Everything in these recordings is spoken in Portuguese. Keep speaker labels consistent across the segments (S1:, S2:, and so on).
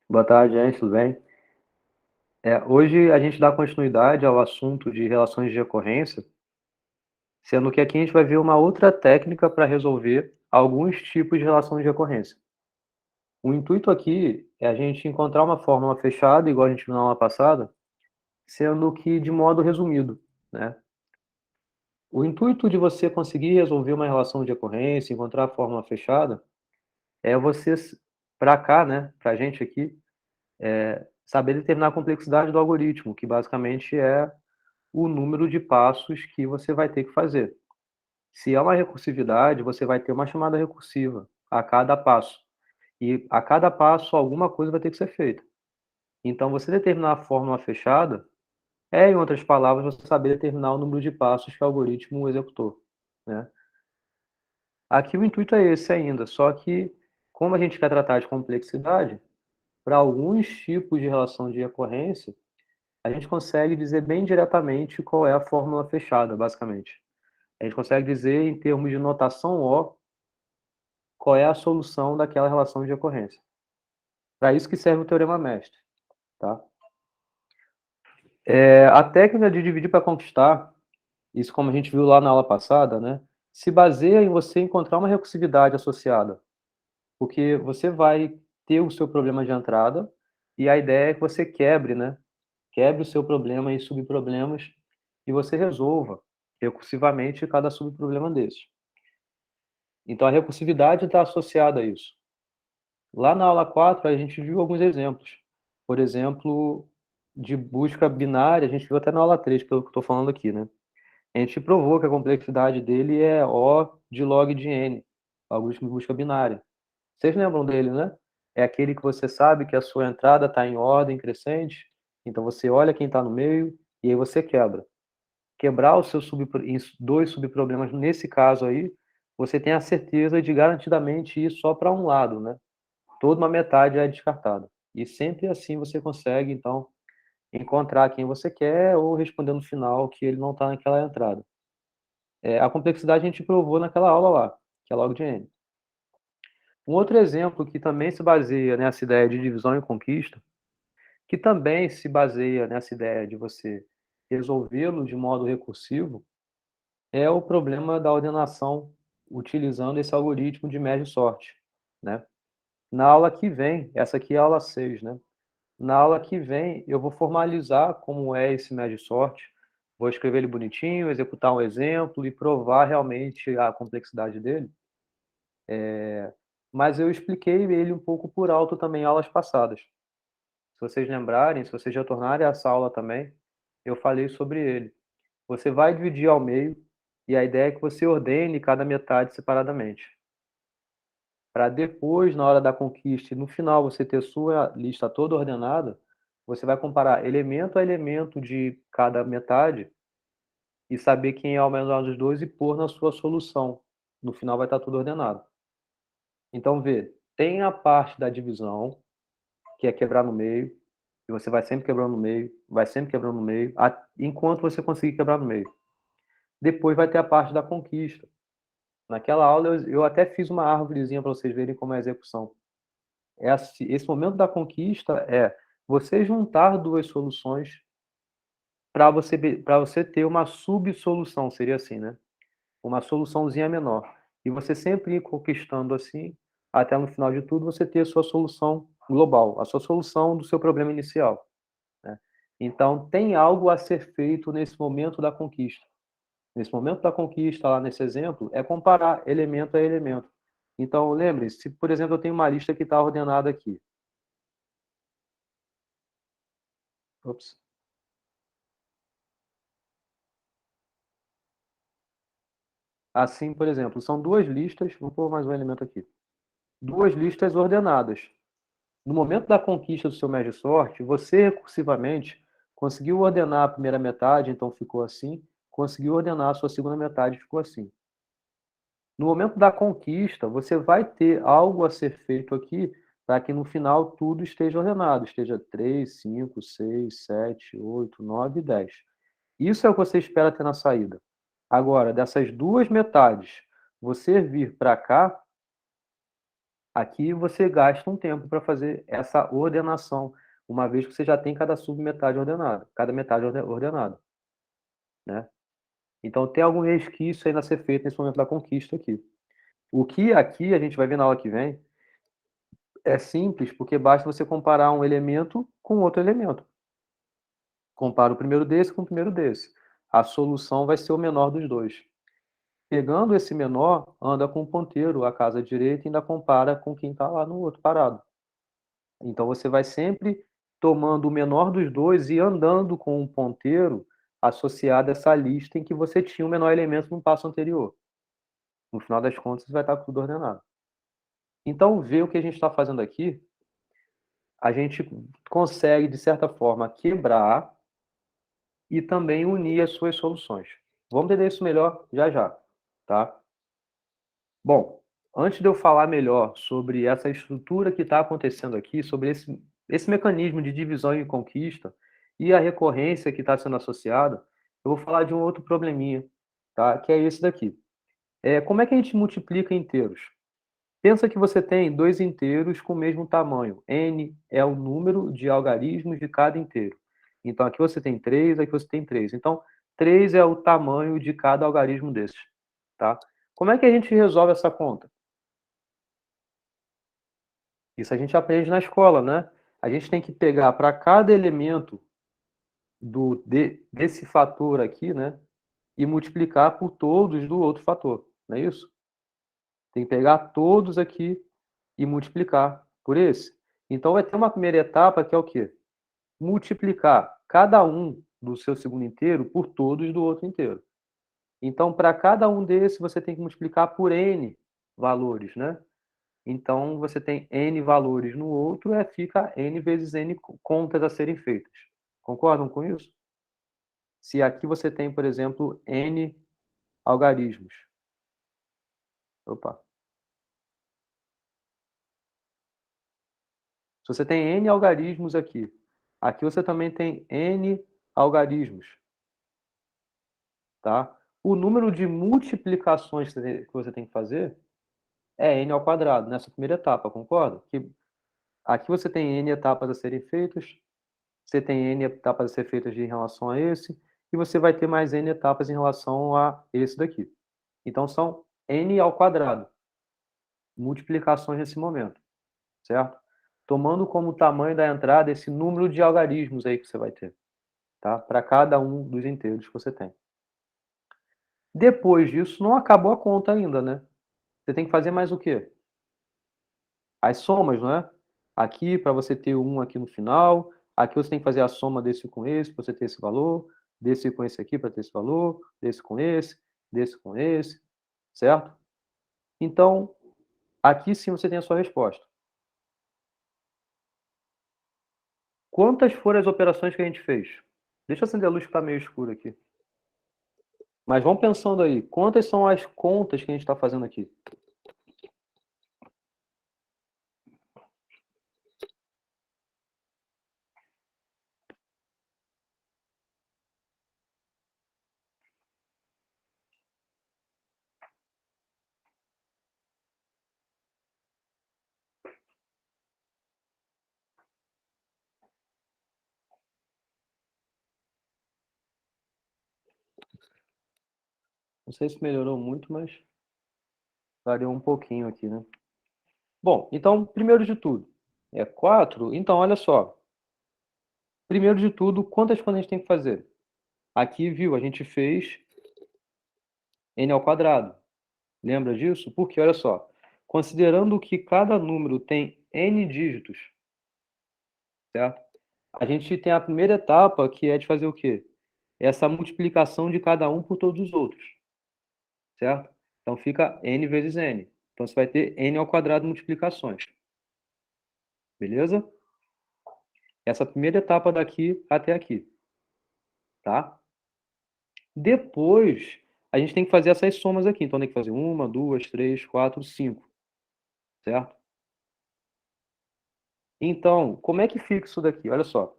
S1: Boa tarde, gente, tudo bem? Hoje a gente dá continuidade ao assunto de relações de recorrência, sendo que aqui a gente vai ver uma outra técnica para resolver alguns tipos de relações de recorrência. O intuito aqui é a gente encontrar uma fórmula fechada, igual a gente viu na aula passada, sendo que de modo resumido, né? O intuito de você conseguir resolver uma relação de recorrência, encontrar a fórmula fechada, é você, para cá, né, para a gente aqui, saber determinar a complexidade do algoritmo, que basicamente é o número de passos que você vai ter que fazer. Se é uma recursividade, você vai ter uma chamada recursiva a cada passo. E a cada passo, alguma coisa vai ter que ser feita. Então, você determinar a fórmula fechada é, em outras palavras, você saber determinar o número de passos que o algoritmo executou, né? Aqui o intuito é esse ainda, só que, como a gente quer tratar de complexidade, para alguns tipos de relação de recorrência, a gente consegue dizer bem diretamente qual é a fórmula fechada, basicamente. A gente consegue dizer, em termos de notação O, qual é a solução daquela relação de recorrência. Para isso que serve o teorema mestre, tá? A técnica de dividir para conquistar, isso como a gente viu lá na aula passada, né, se baseia em você encontrar uma recursividade associada, porque você vai ter o seu problema de entrada e a ideia é que você quebre, né, quebre o seu problema em subproblemas e você resolva recursivamente cada subproblema desses. Então a recursividade está associada a isso. Lá na aula 4 a gente viu alguns exemplos. Por exemplo, de busca binária, a gente viu até na aula 3 pelo que eu estou falando aqui, né? A gente provou que a complexidade dele é O de log de N, algoritmo de busca binária. Vocês lembram dele, né? É aquele que você sabe que a sua entrada está em ordem crescente, então você olha quem está no meio e aí você quebra. Quebrar o seu em dois subproblemas, nesse caso aí, você tem a certeza de garantidamente ir só para um lado, né? Toda uma metade é descartada. E sempre assim você consegue, então, encontrar quem você quer ou responder no final que ele não está naquela entrada. A complexidade a gente provou naquela aula lá, que é log de N. Um outro exemplo que também se baseia nessa ideia de divisão e conquista, que também se baseia nessa ideia de você resolvê-lo de modo recursivo, é o problema da ordenação utilizando esse algoritmo de média e sorte, né? Na aula que vem, essa aqui é a aula 6, né? Na aula que vem, eu vou formalizar como é esse médio sorte, vou escrever ele bonitinho, executar um exemplo e provar realmente a complexidade dele. Mas eu expliquei ele um pouco por alto também em aulas passadas. Se vocês lembrarem, se vocês retornarem a essa aula também, eu falei sobre ele. Você vai dividir ao meio e a ideia é que você ordene cada metade separadamente. Para depois, na hora da conquista e no final você ter sua lista toda ordenada, você vai comparar elemento a elemento de cada metade e saber quem é o menor dos dois e pôr na sua solução. No final vai estar tudo ordenado. Então, vê, tem a parte da divisão, que é quebrar no meio, e você vai sempre quebrando no meio, vai sempre quebrando no meio, enquanto você conseguir quebrar no meio. Depois vai ter a parte da conquista. Naquela aula eu até fiz uma árvorezinha para vocês verem como é a execução. Esse momento da conquista é você juntar duas soluções para você ter uma subsolução, seria assim, né? Uma soluçãozinha menor. E você sempre ir conquistando assim, até no final de tudo, você ter a sua solução global, a sua solução do seu problema inicial, né? Então, tem algo a ser feito nesse momento da conquista. Nesse momento da conquista, lá nesse exemplo, é comparar elemento a elemento. Então, lembre-se, se, por exemplo, eu tenho uma lista que está ordenada aqui. Ops. Assim, por exemplo, são duas listas, vou pôr mais um elemento aqui. Duas listas ordenadas. No momento da conquista do seu médio sorte, você recursivamente conseguiu ordenar a primeira metade, então ficou assim, conseguiu ordenar a sua segunda metade, ficou assim. No momento da conquista, você vai ter algo a ser feito aqui para que no final tudo esteja ordenado, esteja 3, 5, 6, 7, 8, 9 e 10. Isso é o que você espera ter na saída. Agora, dessas duas metades, você vir para cá, Aqui você gasta um tempo para fazer essa ordenação, uma vez que você já tem cada submetade ordenada, cada metade ordenada, né? Então tem algum resquício ainda a ser feito nesse momento da conquista aqui. O que aqui a gente vai ver na aula que vem é simples, porque basta você comparar um elemento com outro elemento. Compara o primeiro desse com o primeiro desse. A solução vai ser o menor dos dois. Pegando esse menor, anda com o ponteiro à casa direita e ainda compara com quem está lá no outro parado. Então você vai sempre tomando o menor dos dois e andando com um ponteiro associado a essa lista em que você tinha o menor elemento no passo anterior. No final das contas, vai estar tudo ordenado. Então, ver o que a gente está fazendo aqui, a gente consegue, de certa forma, quebrar e também unir as suas soluções. Vamos entender isso melhor já já, tá? Bom, antes de eu falar melhor sobre essa estrutura que está acontecendo aqui, sobre esse mecanismo de divisão e conquista e a recorrência que está sendo associada, eu vou falar de um outro probleminha, tá? Que é esse daqui. Como é que a gente multiplica inteiros? Pensa que você tem dois inteiros com o mesmo tamanho. N é o número de algarismos de cada inteiro. Então, aqui você tem 3, aqui você tem 3. Então, 3 é o tamanho de cada algarismo desses, tá? Como é que a gente resolve essa conta? Isso a gente aprende na escola, né? A gente tem que pegar para cada elemento desse fator aqui, né? E multiplicar por todos do outro fator, não é isso? Tem que pegar todos aqui e multiplicar por esse. Então vai ter uma primeira etapa que é o quê? Multiplicar cada um do seu segundo inteiro por todos do outro inteiro. Então, para cada um desses, você tem que multiplicar por n valores, né? Então, você tem n valores no outro, fica n vezes n contas a serem feitas. Concordam com isso? Se aqui você tem, por exemplo, n algarismos. Opa. Se você tem n algarismos aqui, aqui você também tem n algarismos, tá? O número de multiplicações que você tem que fazer é n ao quadrado, nessa primeira etapa, concorda? Que aqui você tem n etapas a serem feitas, você tem n etapas a ser feitas em relação a esse, e você vai ter mais n etapas em relação a esse daqui. Então, são n ao quadrado, multiplicações nesse momento, certo? Tomando como tamanho da entrada esse número de algarismos aí que você vai ter, tá? Para cada um dos inteiros que você tem. Depois disso, não acabou a conta ainda, né? Você tem que fazer mais o quê? As somas, não é? Aqui, para você ter um aqui no final, aqui você tem que fazer a soma desse com esse, para você ter esse valor, desse com esse aqui para ter esse valor, desse com esse, certo? Então, aqui sim você tem a sua resposta. Quantas foram as operações que a gente fez? Deixa eu acender a luz que está meio escuro aqui. Mas vamos pensando aí, quantas são as contas que a gente está fazendo aqui? Não sei se melhorou muito, mas variou um pouquinho aqui, né? Bom, então, primeiro de tudo, é 4. Então, olha só. Primeiro de tudo, quantas contas a gente tem que fazer? Aqui, viu, a gente fez n ao quadrado. Lembra disso? Porque, olha só, considerando que cada número tem n dígitos, certo? A gente tem a primeira etapa, que é de fazer o quê? Essa multiplicação de cada um por todos os outros, certo? Então, fica n vezes n. Então, você vai ter n ao quadrado multiplicações. Beleza? Essa primeira etapa daqui até aqui, tá? Depois, a gente tem que fazer essas somas aqui. Então, tem que fazer uma, duas, três, quatro, cinco, certo? Então, como é que fica isso daqui? Olha só.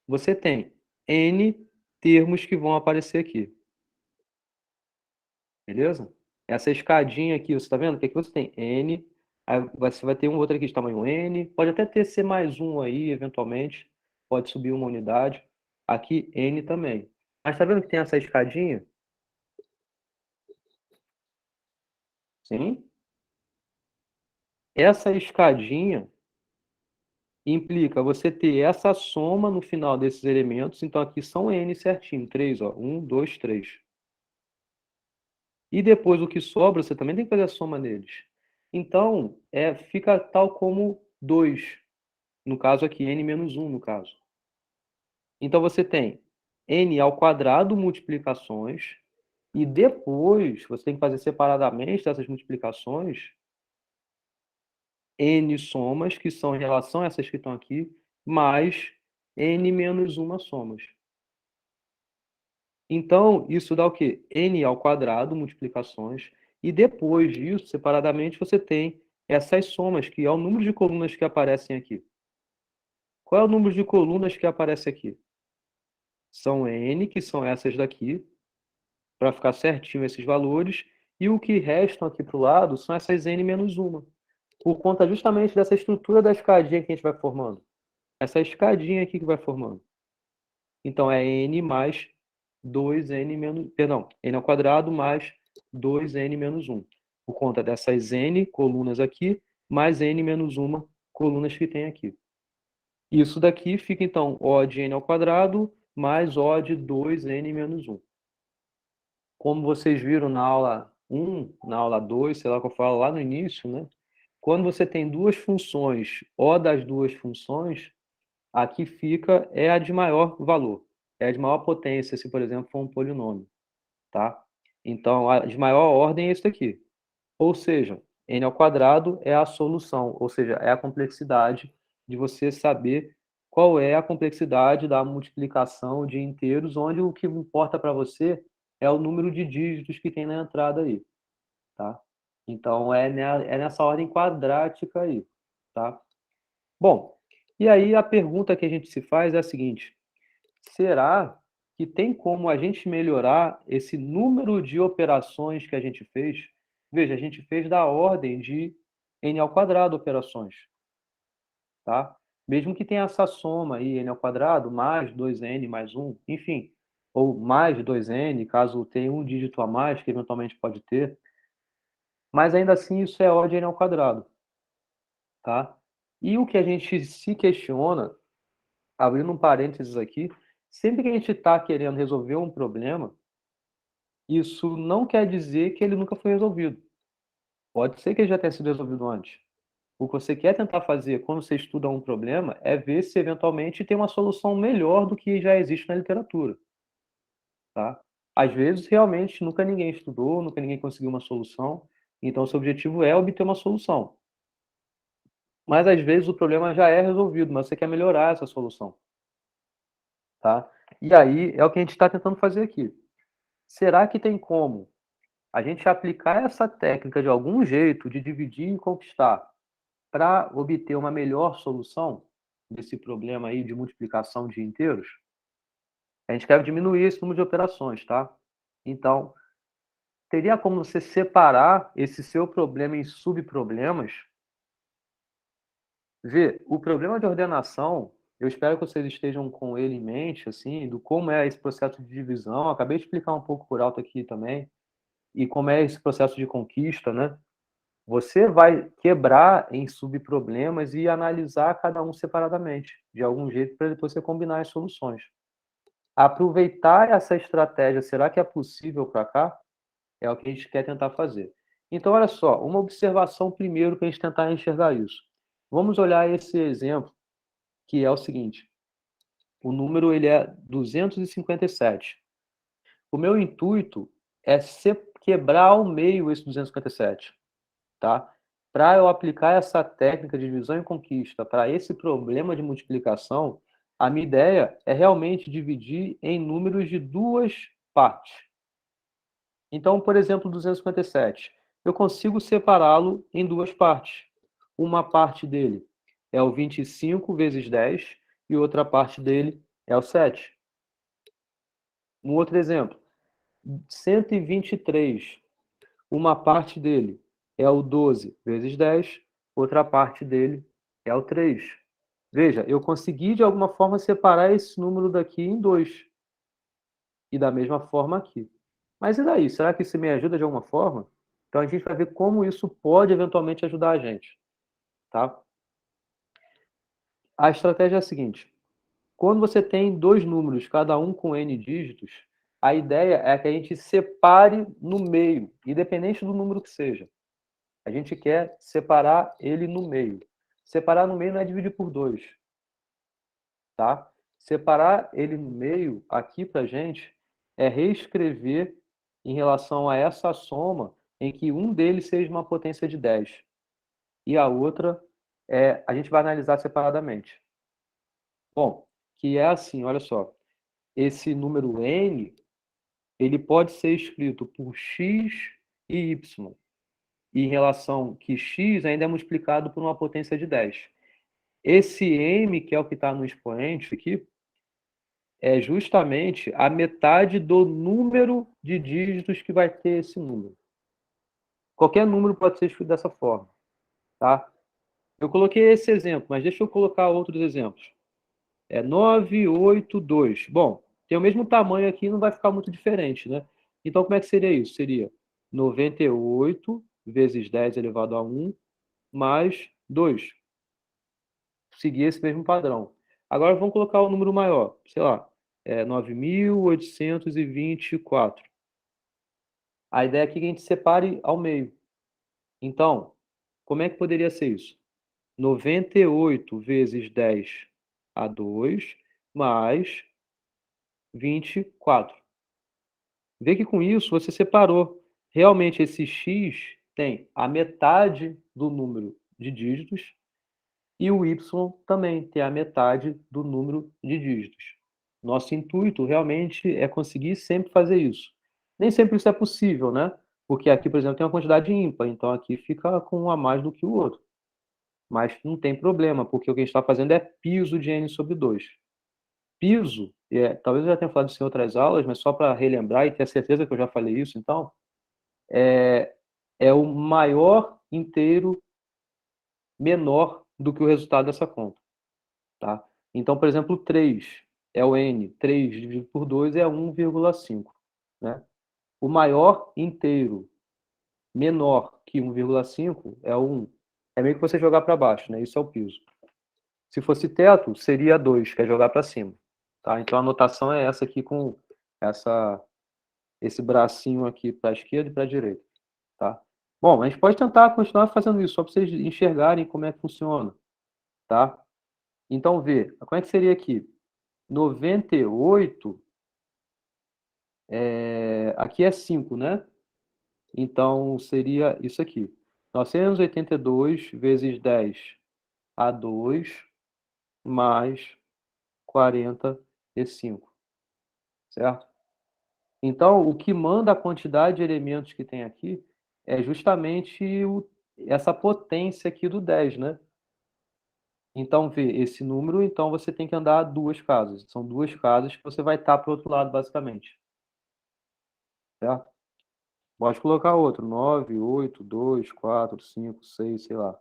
S1: Você tem N termos que vão aparecer aqui, beleza? Essa escadinha aqui, você está vendo que aqui você tem N Aí você vai ter um outro aqui de tamanho N, pode até ter C mais um aí, eventualmente, pode subir uma unidade. Aqui, N também. Mas tá vendo que tem essa escadinha? Sim? Essa escadinha implica você ter essa soma no final desses elementos. Então, aqui são N certinho, 3, ó. 1, 2, 3. E depois o que sobra, você também tem que fazer a soma neles. Então, fica tal como 2. No caso aqui, N menos 1, no caso. Então, você tem N ao quadrado multiplicações. E depois, você tem que fazer separadamente essas multiplicações N somas, que são em relação a essas que estão aqui, mais N menos uma somas. Então, isso dá o quê? N ao quadrado, multiplicações, e depois disso, separadamente, você tem essas somas, que é o número de colunas que aparecem aqui. Qual é o número de colunas que aparece aqui? São N, que são essas daqui, para ficar certinho esses valores, e o que restam aqui para o lado são essas N menos uma, por conta justamente dessa estrutura da escadinha que a gente vai formando. Essa escadinha aqui que vai formando. Então, é n mais 2n menos... Perdão, n ao quadrado mais 2n menos 1. Por conta dessas n colunas aqui, mais n menos 1 colunas que tem aqui. Isso daqui fica, então, O de n ao quadrado mais O de 2n menos 1. Como vocês viram na aula 1, na aula 2, sei lá que eu falo lá no início, né? Quando você tem duas funções, O das duas funções, a que fica é a de maior valor, é a de maior potência, se, por exemplo, for um polinômio, tá? Então, a de maior ordem é isso aqui. Ou seja, n ao quadrado é a solução, ou seja, é a complexidade de você saber qual é a complexidade da multiplicação de inteiros, onde o que importa para você é o número de dígitos que tem na entrada aí, tá? Então, é nessa ordem quadrática aí, tá? Bom, e aí a pergunta que a gente se faz é a seguinte: será que tem como a gente melhorar esse número de operações que a gente fez? Veja, a gente fez da ordem de n ao quadrado operações, tá? Mesmo que tenha essa soma aí, n ao quadrado mais 2n mais 1, enfim, ou mais 2n, caso tenha um dígito a mais, que eventualmente pode ter, mas ainda assim isso é O de n ao quadrado, tá? E o que a gente se questiona, abrindo um parênteses aqui, sempre que a gente está querendo resolver um problema, isso não quer dizer que ele nunca foi resolvido. Pode ser que ele já tenha sido resolvido antes. O que você quer tentar fazer quando você estuda um problema é ver se eventualmente tem uma solução melhor do que já existe na literatura, tá? Às vezes, realmente, nunca ninguém estudou, nunca ninguém conseguiu uma solução, então o seu objetivo é obter uma solução. Mas às vezes o problema já é resolvido, mas você quer melhorar essa solução, tá? E aí é o que a gente está tentando fazer aqui. Será que tem como a gente aplicar essa técnica de algum jeito de dividir e conquistar para obter uma melhor solução desse problema aí de multiplicação de inteiros? A gente quer diminuir esse número de operações, tá? Então, teria como você separar esse seu problema em subproblemas? Vê, o problema de ordenação, eu espero que vocês estejam com ele em mente, assim, do como é esse processo de divisão. Eu acabei de explicar um pouco por alto aqui também, e como é esse processo de conquista, né? Você vai quebrar em subproblemas e analisar cada um separadamente, de algum jeito, para depois você combinar as soluções. Aproveitar essa estratégia, será que é possível para cá? É o que a gente quer tentar fazer. Então, olha só, uma observação primeiro para a gente tentar enxergar isso. Vamos olhar esse exemplo, que é o seguinte: o número ele é 257. O meu intuito é quebrar ao meio esse 257, tá? Para eu aplicar essa técnica de divisão e conquista para esse problema de multiplicação, a minha ideia é realmente dividir em números de duas partes. Então, por exemplo, 257, eu consigo separá-lo em duas partes. Uma parte dele é o 25 vezes 10 e outra parte dele é o 7. Um outro exemplo, 123, uma parte dele é o 12 vezes 10 outra parte dele é o 3. Veja, eu consegui de alguma forma separar esse número daqui em 2. E da mesma forma aqui. Mas e daí? Será que isso me ajuda de alguma forma? Então a gente vai ver como isso pode eventualmente ajudar a gente, tá? A estratégia é a seguinte: quando você tem dois números, cada um com n dígitos, a ideia é que a gente separe no meio, independente do número que seja. A gente quer separar ele no meio. Separar no meio não é dividir por 2, tá? Separar ele no meio, aqui para a gente, é reescrever em relação a essa soma em que um deles seja uma potência de 10 e a outra a gente vai analisar separadamente. Bom, que é assim, olha só, esse número n, ele pode ser escrito por x e y, e em relação que x ainda é multiplicado por uma potência de 10. Esse m, que é o que está no expoente aqui, é justamente a metade do número de dígitos que vai ter esse número. Qualquer número pode ser escrito dessa forma, tá? Eu coloquei esse exemplo, mas deixa eu colocar outros exemplos. 982. Bom, tem o mesmo tamanho aqui, não vai ficar muito diferente, né? Então, como é que seria isso? Seria 98 vezes 10 elevado a 1 mais 2. Seguir esse mesmo padrão. Agora vamos colocar o número maior, sei lá, 9.824. A ideia é que a gente separe ao meio. Então, como é que poderia ser isso? 98 vezes 10 a 2 mais 24. Vê que com isso você separou. Realmente esse x tem a metade do número de dígitos e o y também tem a metade do número de dígitos. Nosso intuito realmente é conseguir sempre fazer isso. Nem sempre isso é possível, né? Porque aqui, por exemplo, tem uma quantidade ímpar, então aqui fica com um a mais do que o outro. Mas não tem problema, porque o que a gente está fazendo é piso de n sobre 2. Piso, talvez eu já tenha falado isso em outras aulas, mas só para relembrar e ter certeza que eu já falei isso, então, é o maior inteiro menor do que o resultado dessa conta, tá? Então, por exemplo, 3 é o n, 3 dividido por 2 é 1,5, né? O maior inteiro menor que 1,5 é o 1. É meio que você jogar para baixo, né? Isso é o piso. Se fosse teto, seria 2, que é jogar para cima, tá? Então a notação é essa aqui com esse bracinho aqui para a esquerda e para a direita, tá? Bom, a gente pode tentar continuar fazendo isso, só para vocês enxergarem como é que funciona, tá? Então, vê, como é que seria aqui? 98, aqui é 5, né? Então, seria isso aqui. 982 vezes 10 a 2 mais 45, certo? Então, o que manda a quantidade de elementos que tem aqui é justamente essa potência aqui do 10, né? Então, vê, esse número, então você tem que andar duas casas. São duas casas que você vai estar para o outro lado, basicamente. Certo? Pode colocar outro. 9, 8, 2, 4, 5, 6, sei lá.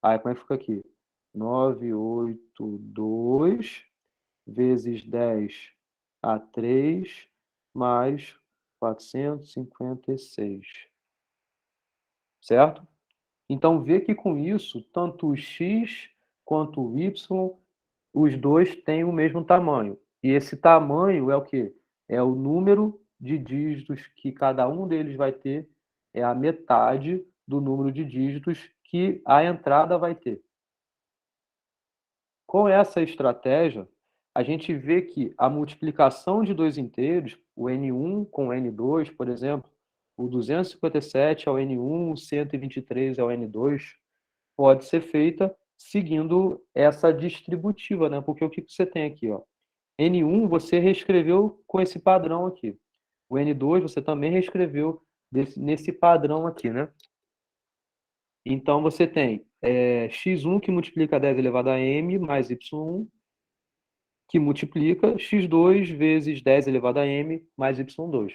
S1: Aí, como é que fica aqui? 982 vezes 10 a 3 mais 456. Certo? Então, vê que com isso, tanto o x quanto o y, os dois têm o mesmo tamanho. E esse tamanho é o quê? É o número de dígitos que cada um deles vai ter, é a metade do número de dígitos que a entrada vai ter. Com essa estratégia, a gente vê que a multiplicação de dois inteiros, o n1 com o n2, por exemplo, o 257 ao n1, o 123 ao n2, pode ser feita seguindo essa distributiva, né? Porque o que você tem aqui, ó? N1 você reescreveu com esse padrão aqui. O N2 você também reescreveu nesse padrão aqui, né? Então você tem x1 que multiplica 10 elevado a m mais y1 que multiplica x2 vezes 10 elevado a m mais y2.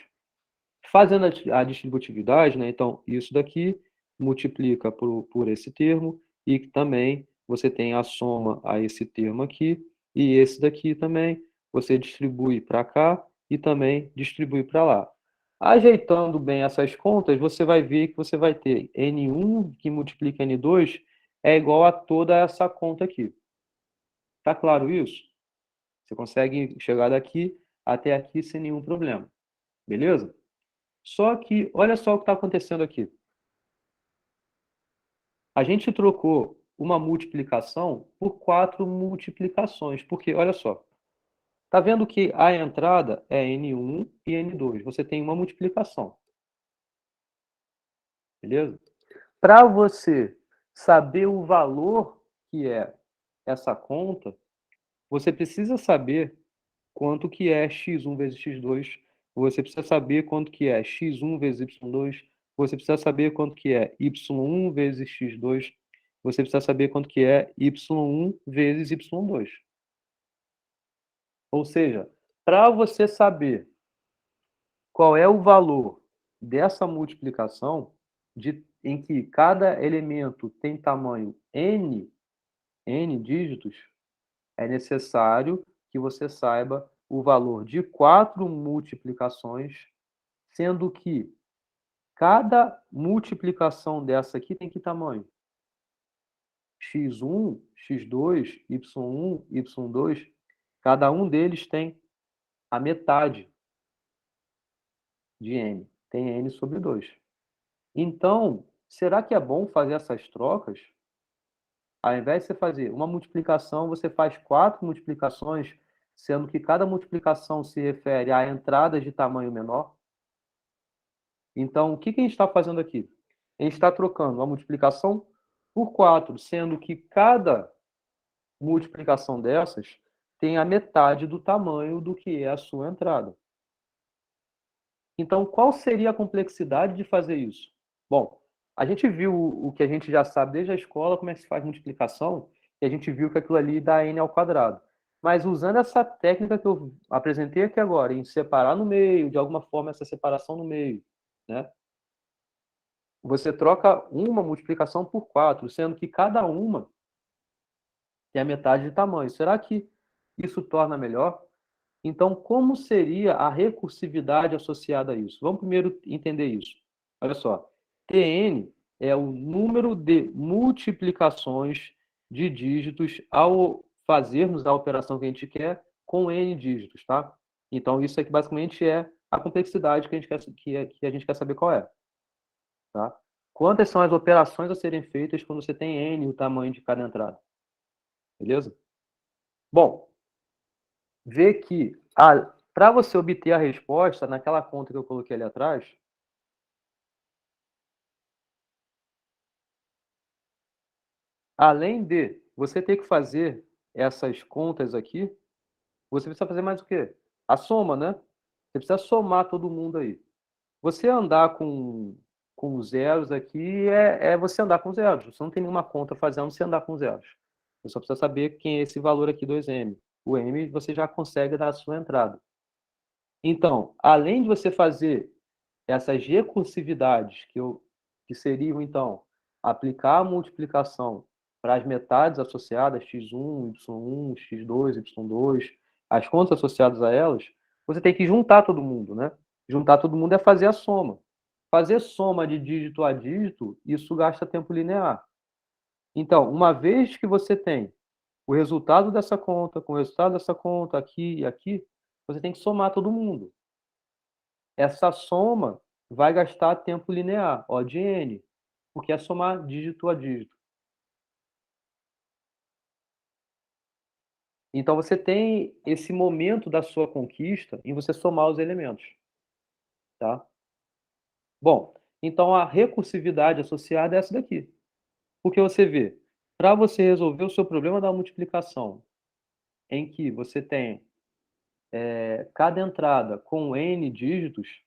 S1: Fazendo a distributividade, né? Então isso daqui multiplica por esse termo, e que também você tem a soma a esse termo aqui, e esse daqui também você distribui para cá e também distribui para lá. Ajeitando bem essas contas, você vai ver que você vai ter N1 que multiplica N2 é igual a toda essa conta aqui. Tá claro isso? Você consegue chegar daqui até aqui sem nenhum problema. Beleza? Só que, olha só o que está acontecendo aqui. A gente trocou uma multiplicação por 4 multiplicações. Porque, olha só, tá vendo que a entrada é N1 e N2. Você tem uma multiplicação. Beleza? Para você saber o valor que é essa conta, você precisa saber quanto que é x1 vezes x2, você precisa saber quanto que é x1 vezes y2, você precisa saber quanto que é y1 vezes x2, você precisa saber quanto que é y1 vezes y2. Ou seja, para você saber qual é o valor dessa multiplicação, em que cada elemento tem tamanho n dígitos, é necessário que você saiba o valor de 4 multiplicações, sendo que cada multiplicação dessa aqui tem que tamanho? x1, x2, y1, y2, cada um deles tem a metade de n, tem n sobre 2. Então, será que é bom fazer essas trocas? Ao invés de você fazer uma multiplicação, você faz 4 multiplicações, sendo que cada multiplicação se refere a entradas de tamanho menor. Então, o que a gente está fazendo aqui? A gente está trocando a multiplicação por 4, sendo que cada multiplicação dessas tem a metade do tamanho do que é a sua entrada. Então, qual seria a complexidade de fazer isso? Bom, a gente viu o que a gente já sabe desde a escola, como é que se faz multiplicação, e a gente viu que aquilo ali dá n ao quadrado. Mas usando essa técnica que eu apresentei aqui agora, em separar no meio, de alguma forma, essa separação no meio, né? Você troca uma multiplicação por 4, sendo que cada uma tem a metade de tamanho. Será que isso torna melhor? Então, como seria a recursividade associada a isso? Vamos primeiro entender isso. Olha só, Tn é o número de multiplicações de dígitos ao fazermos a operação que a gente quer com n dígitos, tá? Então, isso aqui basicamente é a complexidade que a gente quer, que a gente quer saber qual é, tá? Quantas são as operações a serem feitas quando você tem n, o tamanho de cada entrada? Beleza? Bom, vê que para você obter a resposta naquela conta que eu coloquei ali atrás, além de você ter que fazer essas contas aqui, você precisa fazer mais o quê? A soma, né? Você precisa somar todo mundo aí. Você andar com zeros aqui é você andar com zeros. Você não tem nenhuma conta fazendo você andar com zeros. Você só precisa saber quem é esse valor aqui, 2m. O m você já consegue dar a sua entrada. Então, além de você fazer essas recursividades, que seriam, então, aplicar a multiplicação para as metades associadas, x1, y1, x2, y2, as contas associadas a elas, você tem que juntar todo mundo, né? Juntar todo mundo é fazer a soma. Fazer soma de dígito a dígito, isso gasta tempo linear. Então, uma vez que você tem o resultado dessa conta com o resultado dessa conta aqui e aqui, você tem que somar todo mundo. Essa soma vai gastar tempo linear, O de n, porque é somar dígito a dígito. Então, você tem esse momento da sua conquista em você somar os elementos, tá? Bom, então a recursividade associada é essa daqui. Porque você vê, para você resolver o seu problema da multiplicação, em que você tem cada entrada com n dígitos,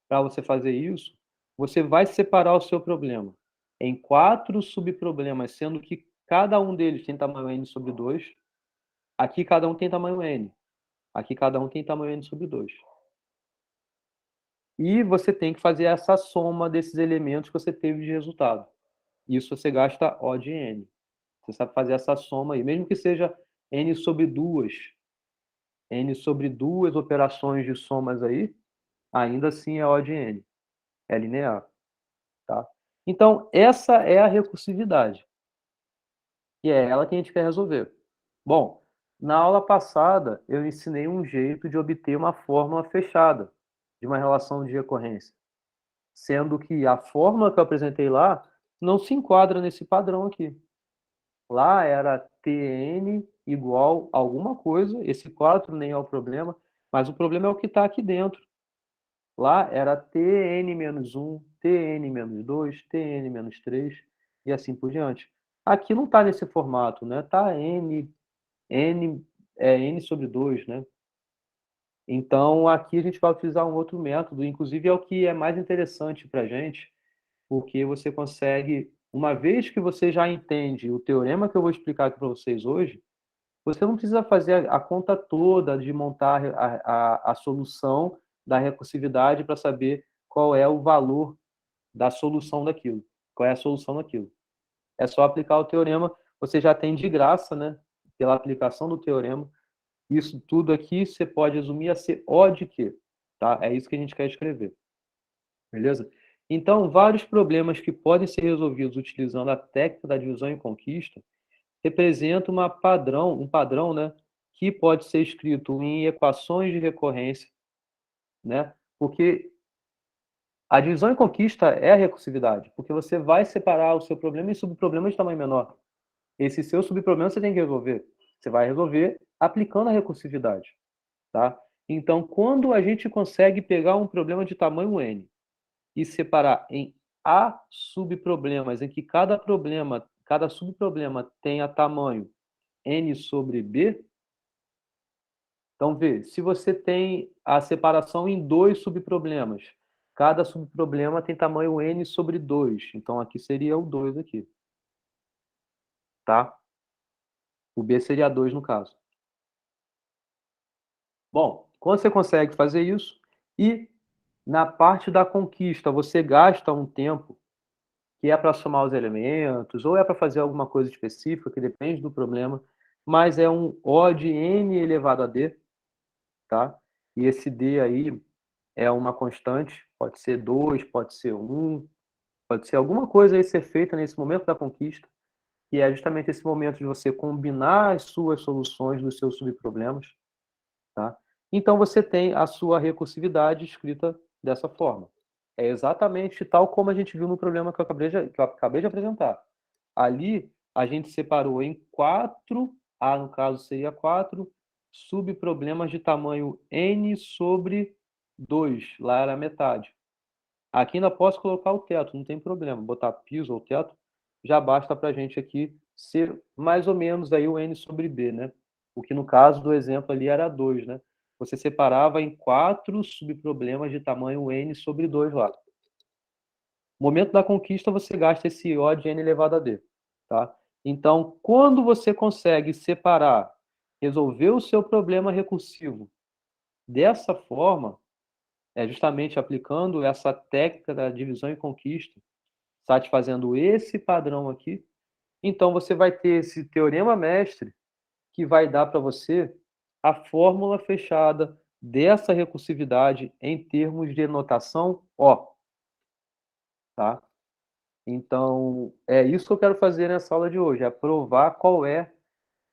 S1: para você fazer isso, você vai separar o seu problema em 4 subproblemas, sendo que cada um deles tem tamanho n sobre 2. Aqui cada um tem tamanho n. Aqui cada um tem tamanho n sobre 2. E você tem que fazer essa soma desses elementos que você teve de resultado. Isso você gasta O de n. Você sabe fazer essa soma aí, mesmo que seja n sobre duas operações de somas aí, ainda assim é O de n, é linear, tá? Então, essa é a recursividade, e é ela que a gente quer resolver. Bom, na aula passada eu ensinei um jeito de obter uma fórmula fechada de uma relação de recorrência, sendo que a fórmula que eu apresentei lá não se enquadra nesse padrão aqui. Lá era Tn igual a alguma coisa, esse 4 nem é o problema, mas o problema é o que está aqui dentro. Lá era Tn menos 1, Tn menos 2, Tn menos 3 e assim por diante. Aqui não está nesse formato, né? Está n sobre 2, né? Então aqui a gente vai utilizar um outro método, inclusive é o que é mais interessante para a gente, porque você consegue, uma vez que você já entende o teorema que eu vou explicar aqui para vocês hoje, você não precisa fazer a conta toda de montar a solução da recursividade para saber qual é o valor da solução daquilo, qual é a solução daquilo. É só aplicar o teorema, você já tem de graça, né, pela aplicação do teorema. Isso tudo aqui você pode resumir a ser O de quê? Tá? É isso que a gente quer escrever. Beleza? Então, vários problemas que podem ser resolvidos utilizando a técnica da divisão e conquista representa um padrão, né, que pode ser escrito em equações de recorrência, né? Porque a divisão e conquista é a recursividade, porque você vai separar o seu problema em subproblemas de tamanho menor. Esse seu subproblema você tem que resolver. Você vai resolver aplicando a recursividade, tá? Então, quando a gente consegue pegar um problema de tamanho n e separar em A subproblemas, em que cada subproblema tenha tamanho n sobre b, então vê, se você tem a separação em dois subproblemas, cada subproblema tem tamanho n sobre 2, então aqui seria o 2 aqui, tá? O b seria 2 no caso. Bom, quando você consegue fazer isso, e na parte da conquista você gasta um tempo que é para somar os elementos, ou é para fazer alguma coisa específica, que depende do problema, mas é um O de n elevado a d, tá? E esse d aí é uma constante, pode ser 2, pode ser 1, pode ser alguma coisa aí ser feita nesse momento da conquista, que é justamente esse momento de você combinar as suas soluções dos seus subproblemas, tá? Então você tem a sua recursividade escrita dessa forma. É exatamente tal como a gente viu no problema que eu acabei de apresentar. Ali, a gente separou em 4, A no caso seria 4, subproblemas de tamanho n sobre 2, lá era metade. Aqui ainda posso colocar o teto, não tem problema. Botar piso ou teto, já basta para a gente aqui ser mais ou menos aí o n sobre b, né? O que no caso do exemplo ali era 2, né? Você separava em 4 subproblemas de tamanho n sobre 2 lá. No momento da conquista, você gasta esse O de n elevado a d, tá? Então, quando você consegue separar, resolver o seu problema recursivo dessa forma, é justamente aplicando essa técnica da divisão e conquista, satisfazendo esse padrão aqui, então você vai ter esse teorema mestre que vai dar para você a fórmula fechada dessa recursividade em termos de notação O, tá? Então, é isso que eu quero fazer nessa aula de hoje, é provar qual é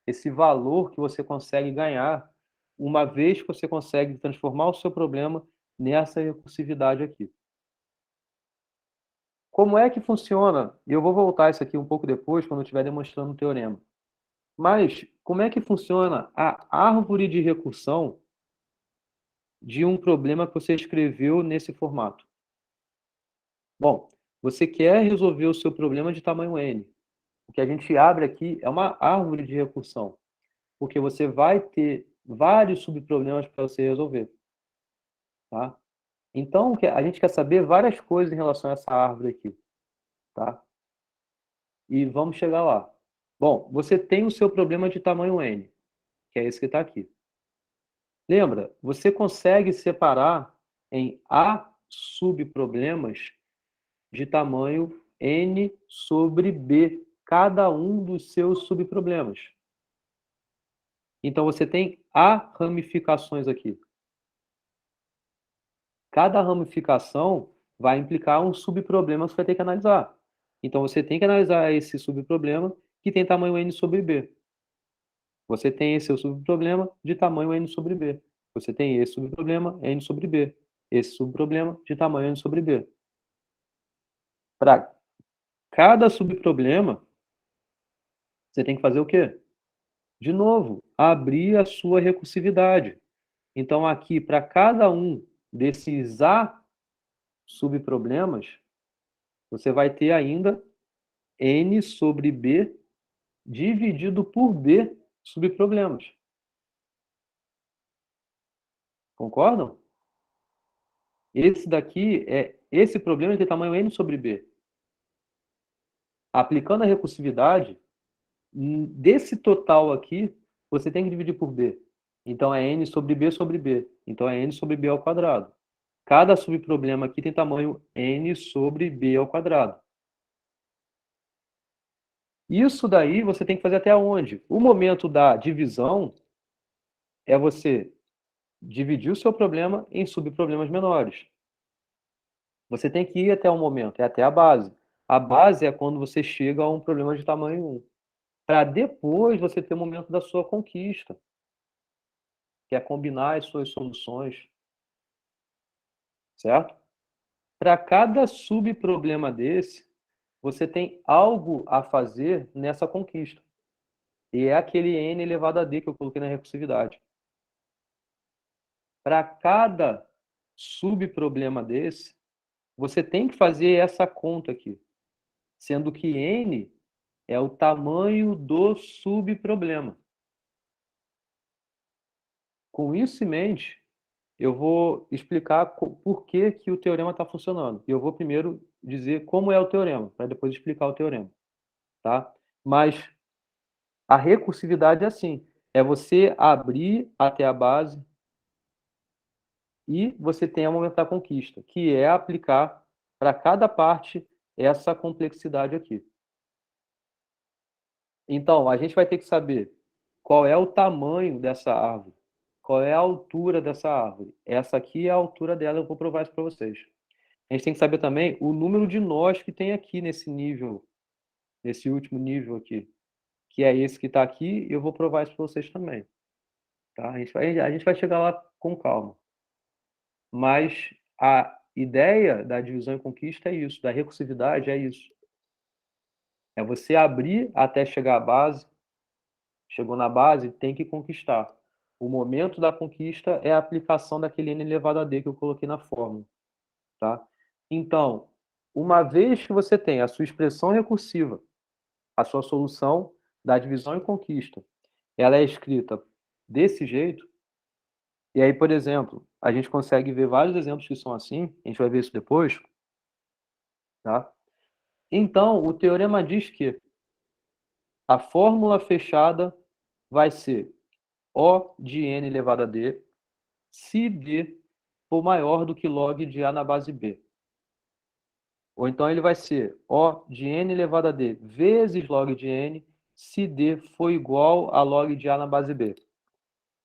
S1: esse valor que você consegue ganhar uma vez que você consegue transformar o seu problema nessa recursividade aqui. Como é que funciona? Eu vou voltar isso aqui um pouco depois, quando eu estiver demonstrando o teorema. Mas como é que funciona a árvore de recursão de um problema que você escreveu nesse formato? Bom, você quer resolver o seu problema de tamanho n. O que a gente abre aqui é uma árvore de recursão, porque você vai ter vários subproblemas para você resolver, tá? Então, a gente quer saber várias coisas em relação a essa árvore aqui, tá? E vamos chegar lá. Bom, você tem o seu problema de tamanho n, que é esse que está aqui. Lembra, você consegue separar em A subproblemas de tamanho n sobre b, cada um dos seus subproblemas. Então, você tem A ramificações aqui. Cada ramificação vai implicar um subproblema que você vai ter que analisar. Então, você tem que analisar esse subproblema que tem tamanho n sobre b. Você tem esse seu subproblema de tamanho n sobre b. Você tem esse subproblema n sobre b. Esse subproblema de tamanho n sobre b. Para cada subproblema, você tem que fazer o quê? De novo, abrir a sua recursividade. Então, aqui, para cada um desses A subproblemas, você vai ter ainda n sobre b dividido por b subproblemas. Concordam? Esse problema tem tamanho n sobre b. Aplicando a recursividade, desse total aqui, você tem que dividir por b. Então, é n sobre b sobre b. Então, é n sobre b ao quadrado. Cada subproblema aqui tem tamanho n sobre b ao quadrado. Isso daí você tem que fazer até onde? O momento da divisão é você dividir o seu problema em subproblemas menores. Você tem que ir até o momento, é até a base. A base é quando você chega a um problema de tamanho 1. Para depois você ter o momento da sua conquista, que é combinar as suas soluções, certo? Para cada subproblema desse, você tem algo a fazer nessa conquista. E é aquele n elevado a d que eu coloquei na recursividade. Para cada subproblema desse, você tem que fazer essa conta aqui, sendo que n é o tamanho do subproblema. Com isso em mente, eu vou explicar por que o teorema está funcionando. E eu vou primeiro dizer como é o teorema, para depois explicar o teorema. Tá? Mas a recursividade é assim, é você abrir até a base e você tem o momento da conquista, que é aplicar para cada parte essa complexidade aqui. Então, a gente vai ter que saber qual é o tamanho dessa árvore, qual é a altura dessa árvore. Essa aqui é a altura dela, eu vou provar isso para vocês. A gente tem que saber também o número de nós que tem aqui nesse nível, nesse último nível aqui, que é esse que está aqui, e eu vou provar isso para vocês também. Tá? A gente vai chegar lá com calma. Mas a ideia da divisão e conquista é isso, da recursividade é isso. É você abrir até chegar à base, chegou na base, tem que conquistar. O momento da conquista é a aplicação daquele n elevado a d que eu coloquei na fórmula. Tá? Então, uma vez que você tem a sua expressão recursiva, a sua solução da divisão e conquista, ela é escrita desse jeito, e aí, por exemplo, a gente consegue ver vários exemplos que são assim, a gente vai ver isso depois, tá? Então, o teorema diz que a fórmula fechada vai ser O de n elevado a d, se d for maior do que log de A na base B. Ou então ele vai ser O de n elevado a d vezes log de n, se d for igual a log de A na base B.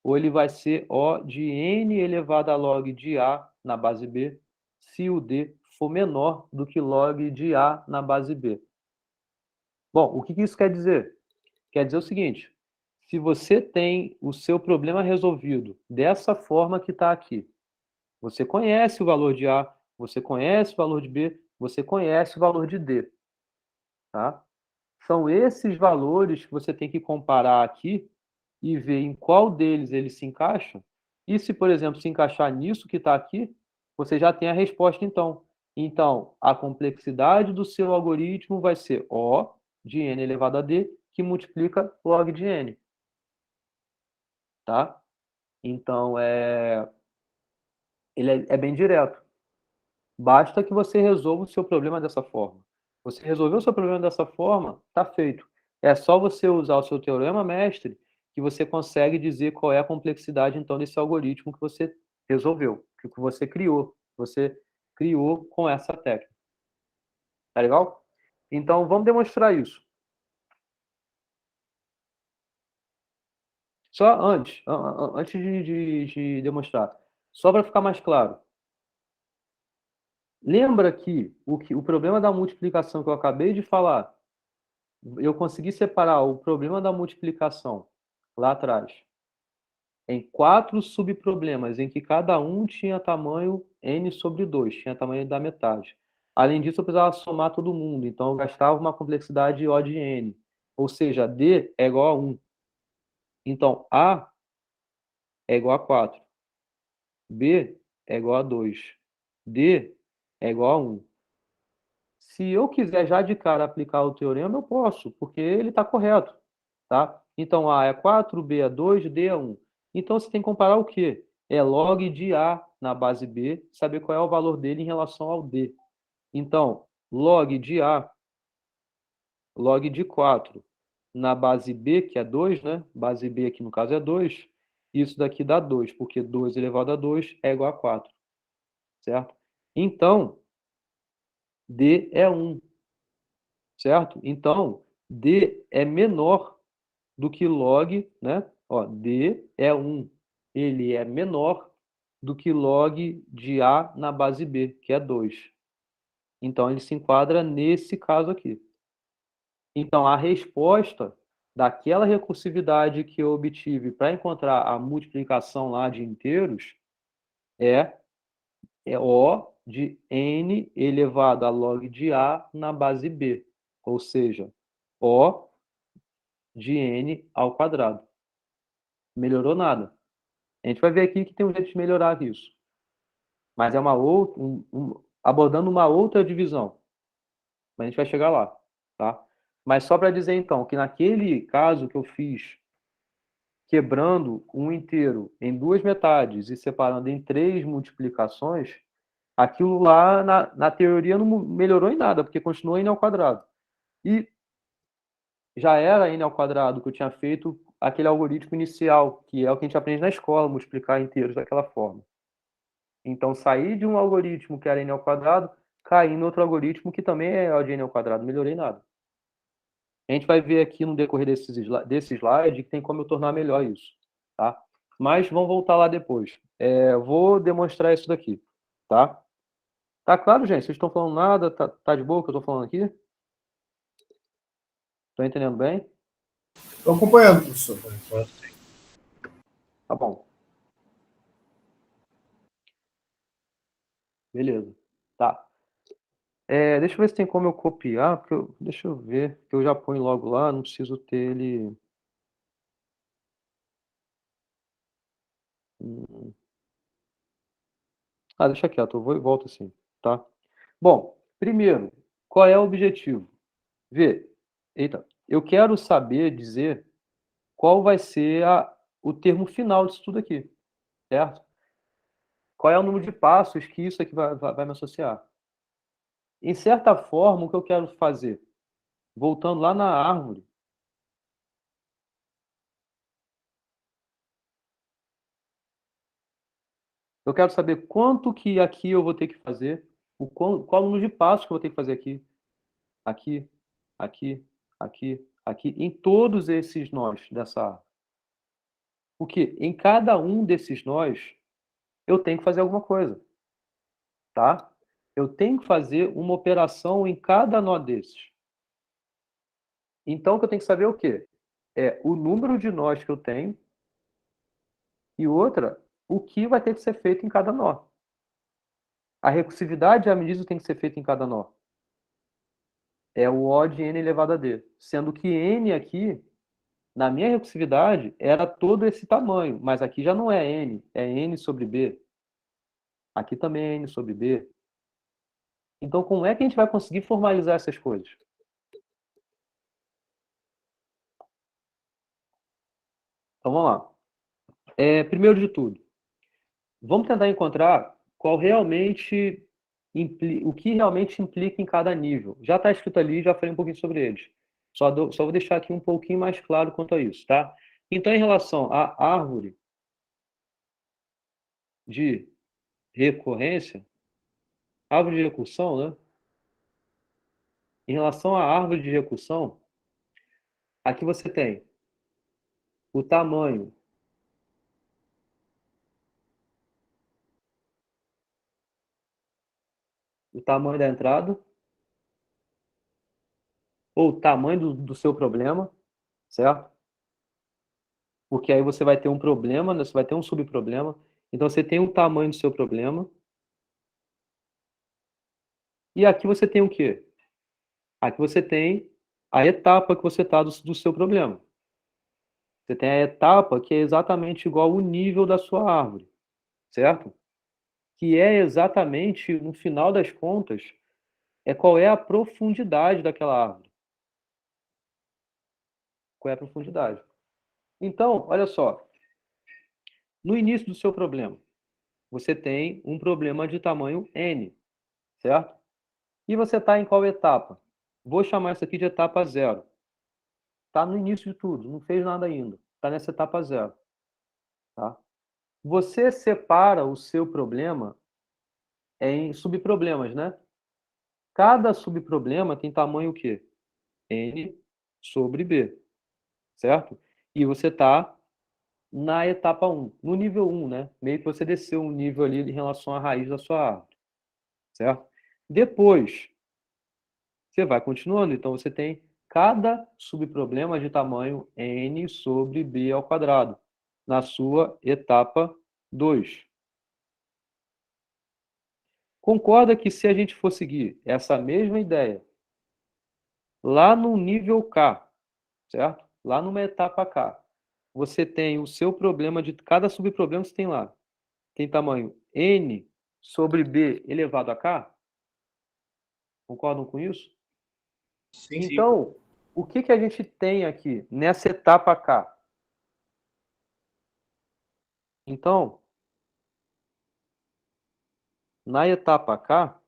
S1: Ou ele vai ser O de n elevado a log de A na base B, se o d for menor do que log de A na base B. Bom, o que isso quer dizer? Quer dizer o seguinte, se você tem o seu problema resolvido dessa forma que está aqui, você conhece o valor de A, você conhece o valor de B, você conhece o valor de D. Tá? São esses valores que você tem que comparar aqui e ver em qual deles eles se encaixam. E se, por exemplo, se encaixar nisso que está aqui, você já tem a resposta então. Então, a complexidade do seu algoritmo vai ser O de n elevado a d, que multiplica log de n. Tá? Então, ele é bem direto. Basta que você resolva o seu problema dessa forma. Você resolveu o seu problema dessa forma, está feito. É só você usar o seu teorema mestre que você consegue dizer qual é a complexidade, então, desse algoritmo que você resolveu, que você criou. Você criou com essa técnica. Tá legal? Então, vamos demonstrar isso. Só antes de demonstrar, só para ficar mais claro. Lembra que o problema da multiplicação que eu acabei de falar, eu consegui separar o problema da multiplicação lá atrás em 4 subproblemas, em que cada um tinha tamanho n sobre 2, tinha tamanho da metade. Além disso, eu precisava somar todo mundo, então eu gastava uma complexidade O de n, ou seja, D é igual a 1. Então, A é igual a 4, B é igual a 2, D é igual a 1. Se eu quiser já de cara aplicar o teorema, eu posso, porque ele está correto, tá? Então, A é 4, B é 2, D é 1. Então, você tem que comparar o quê? É log de A na base B, saber qual é o valor dele em relação ao D. Então, log de A, log de 4 na base B, que é 2, né? Base B aqui no caso é 2. Isso daqui dá 2, porque 2 elevado a 2 é igual a 4, certo? Então, D é 1, certo? Então, D é menor do que log, né? Ó, D é 1. Ele é menor do que log de A na base B, que é 2. Então, ele se enquadra nesse caso aqui. Então, a resposta daquela recursividade que eu obtive para encontrar a multiplicação lá de inteiros é, é O de n elevado a log de A na base B. Ou seja, O de n ao quadrado. Melhorou nada. A gente vai ver aqui que tem um jeito de melhorar isso. Mas é uma outra, abordando uma outra divisão. Mas a gente vai chegar lá, tá? Mas só para dizer então que naquele caso que eu fiz quebrando um inteiro em 2 metades e separando em 3 multiplicações, aquilo lá na teoria não melhorou em nada, porque continuou n ao quadrado. E já era n ao quadrado que eu tinha feito aquele algoritmo inicial, que é o que a gente aprende na escola, multiplicar inteiros daquela forma. Então, sair de um algoritmo que era n ao quadrado, cair em outro algoritmo que também é O de n ao quadrado. Não melhorei nada. A gente vai ver aqui no decorrer desse slide que tem como eu tornar melhor isso, tá? Mas vamos voltar lá depois. Vou demonstrar isso daqui, tá? Tá claro, gente? Vocês estão falando nada? Tá de boa o que eu estou falando aqui? Estão entendendo bem?
S2: Estou acompanhando, professor.
S1: Tá bom. Beleza. Tá. Deixa eu ver se tem como eu copiar, deixa eu ver, que eu já ponho logo lá, não preciso ter ele. Hum. Deixa quieto, eu vou e volto assim, tá? Bom, primeiro, qual é o objetivo? Ver. Eita, eu quero saber dizer qual vai ser o termo final disso tudo aqui, certo? Qual é o número de passos que isso aqui vai me associar? Em certa forma, o que eu quero fazer? Voltando lá na árvore, eu quero saber quanto que aqui eu vou ter que fazer, qual o número de passos que eu vou ter que fazer aqui, aqui, aqui, aqui, aqui, em todos esses nós dessa árvore. Porque em cada um desses nós, eu tenho que fazer alguma coisa, tá? Eu tenho que fazer uma operação em cada nó desses. Então, o que eu tenho que saber é o quê? É o número de nós que eu tenho e outra, o que vai ter que ser feito em cada nó. A recursividade de medida tem que ser feita em cada nó. É o O de n elevado a d. Sendo que n aqui, na minha recursividade, era todo esse tamanho, mas aqui já não é n, é n sobre b. Aqui também é n sobre b. Então, como é que a gente vai conseguir formalizar essas coisas? Então, vamos lá. Primeiro de tudo, vamos tentar encontrar o que realmente implica em cada nível. Já está escrito ali, já falei um pouquinho sobre eles. Só vou deixar aqui um pouquinho mais claro quanto a isso, tá? Então, em relação à árvore de recorrência, árvore de recursão, né? Em relação à árvore de recursão, aqui você tem o tamanho o tamanho da entrada, ou o tamanho do seu problema, certo? Porque aí você vai ter um problema, né? Você vai ter um subproblema. Então você tem o tamanho do seu problema. E aqui você tem o quê? Aqui você tem a etapa que você está do seu problema. Você tem a etapa que é exatamente igual ao nível da sua árvore, certo? Que é exatamente, no final das contas, é qual é a profundidade daquela árvore. Qual é a profundidade? Então, olha só, no início do seu problema, você tem um problema de tamanho n, certo? E você está em qual etapa? Vou chamar isso aqui de etapa zero. Está no início de tudo, não fez nada ainda. Está nessa etapa zero. Tá? Você separa o seu problema em subproblemas, né? Cada subproblema tem tamanho o quê? N sobre B, certo? E você está na etapa um, no nível um, né? Meio que você desceu um nível ali em relação à raiz da sua árvore, certo? Depois, você vai continuando, então você tem cada subproblema de tamanho n sobre b ao quadrado, na sua etapa 2. Concorda que se a gente for seguir essa mesma ideia lá no nível K, certo? Lá numa etapa K, você tem o seu problema de cada subproblema que você tem lá. Tem tamanho n sobre b elevado a k? Concordam com isso?
S2: Sim.
S1: Então, o que que a gente tem aqui nessa etapa K? Então, na etapa K,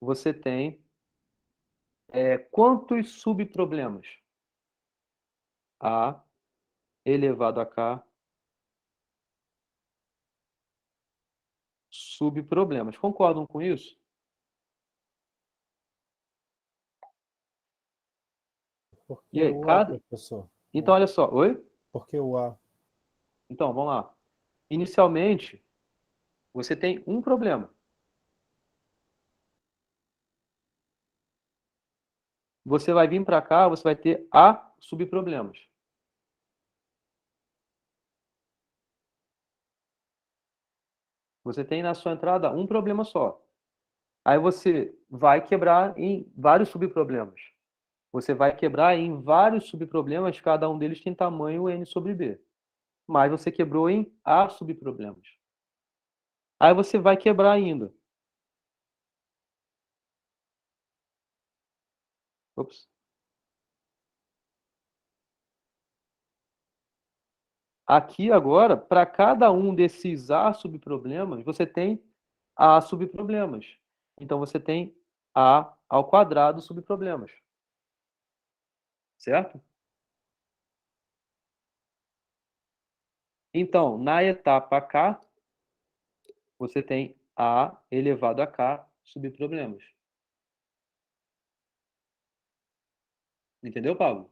S1: você tem quantos subproblemas? A elevado a K subproblemas. Concordam com isso?
S3: Por
S1: E
S3: que
S1: aí,
S3: o A,
S1: cada...
S3: professor?
S1: Então, olha só. Oi?
S3: Por que o A?
S1: Então, vamos lá. Inicialmente, você tem um problema. Você vai vir para cá, você vai ter A subproblemas. Você tem na sua entrada um problema só. Aí você vai quebrar em vários subproblemas. Você vai quebrar em vários subproblemas, cada um deles tem tamanho n sobre b. Mas você quebrou em A subproblemas. Aí você vai quebrar ainda. Ops. Aqui agora, para cada um desses A subproblemas, você tem A subproblemas. Então você tem A ao quadrado subproblemas. Certo? Então, na etapa K, você tem A elevado a K subproblemas. Entendeu, Pablo?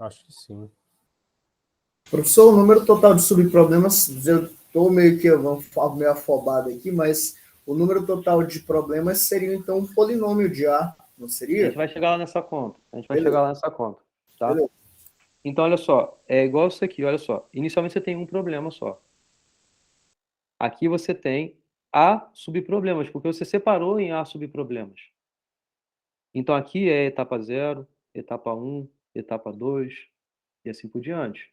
S3: Acho que sim.
S2: Professor, o número total de subproblemas, eu estou meio que meio afobado aqui, mas o número total de problemas seria então um polinômio de A, não
S1: A gente
S2: seria?
S1: vai chegar lá nessa conta. A gente vai
S2: Beleza,
S1: chegar lá nessa conta, tá?
S2: beleza.
S1: Então, olha só, é igual isso aqui, olha só. Inicialmente você tem um problema só. Aqui você tem A subproblemas, porque você separou em A subproblemas. Então aqui é etapa zero, etapa um, etapa 2 e assim por diante.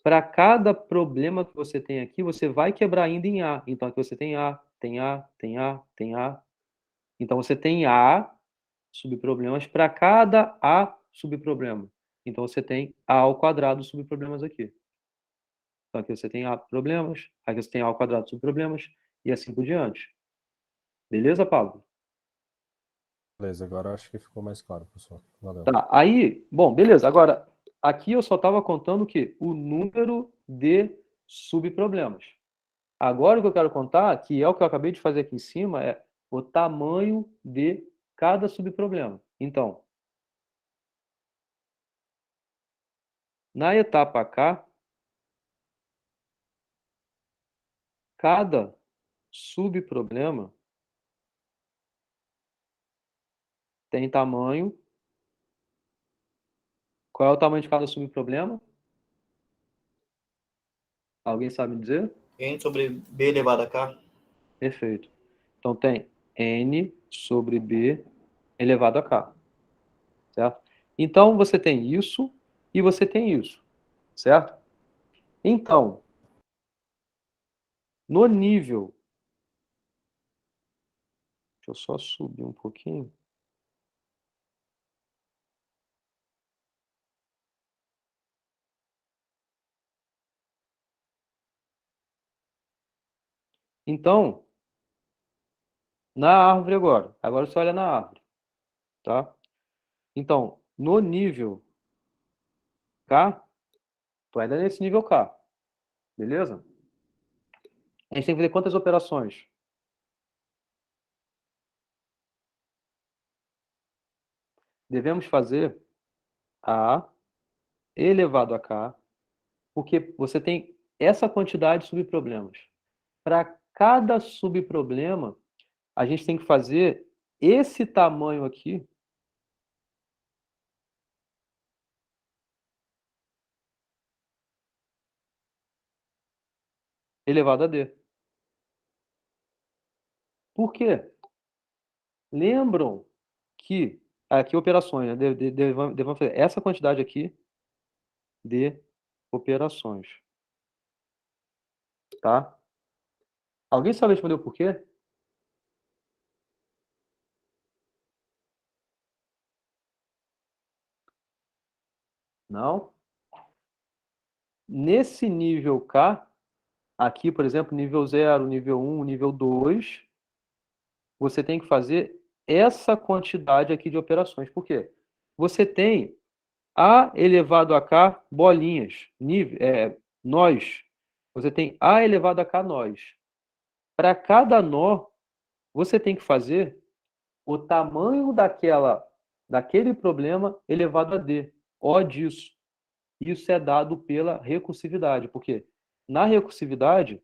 S1: Para cada problema que você tem aqui, você vai quebrar ainda em A. Então aqui você tem A, tem A, tem A, tem A. Então você tem A subproblemas para cada A subproblema. Então você tem A ao quadrado subproblemas aqui. Então aqui você tem A problemas, aqui você tem A ao quadrado subproblemas e assim por diante. Beleza, Pablo?
S3: Beleza, agora acho que ficou mais claro, professor. Valeu.
S1: Tá, aí, bom, beleza. Agora, aqui eu só estava contando o quê? O número de subproblemas. Agora o que eu quero contar, que é o que eu acabei de fazer aqui em cima, é o tamanho de cada subproblema. Então, na etapa K, cada subproblema tem tamanho. Qual é o tamanho de cada subproblema? Alguém sabe me dizer?
S4: N sobre B elevado a K.
S1: Perfeito. Então tem N sobre B elevado a K. Certo? Então você tem isso e você tem isso. Certo? Então, no nível. Deixa eu só subir um pouquinho. Então, na árvore agora. Agora você olha na árvore. Tá? Então, no nível K, tô ainda nesse nível K. Beleza? A gente tem que ver quantas operações. Devemos fazer A elevado a K, porque você tem essa quantidade de subproblemas. Para cada subproblema, a gente tem que fazer esse tamanho aqui elevado a D. Por quê? Lembram que aqui operações, né? Devemos fazer essa quantidade aqui de operações. Tá? Alguém sabe responder o porquê? Não? Nesse nível K, aqui, por exemplo, nível 0, nível 1, nível 2, você tem que fazer essa quantidade aqui de operações. Por quê? Você tem A elevado a K bolinhas, nós. Você tem A elevado a K nós. Para cada nó, você tem que fazer o tamanho daquele problema elevado a D. O disso. Isso é dado pela recursividade. Porque na recursividade,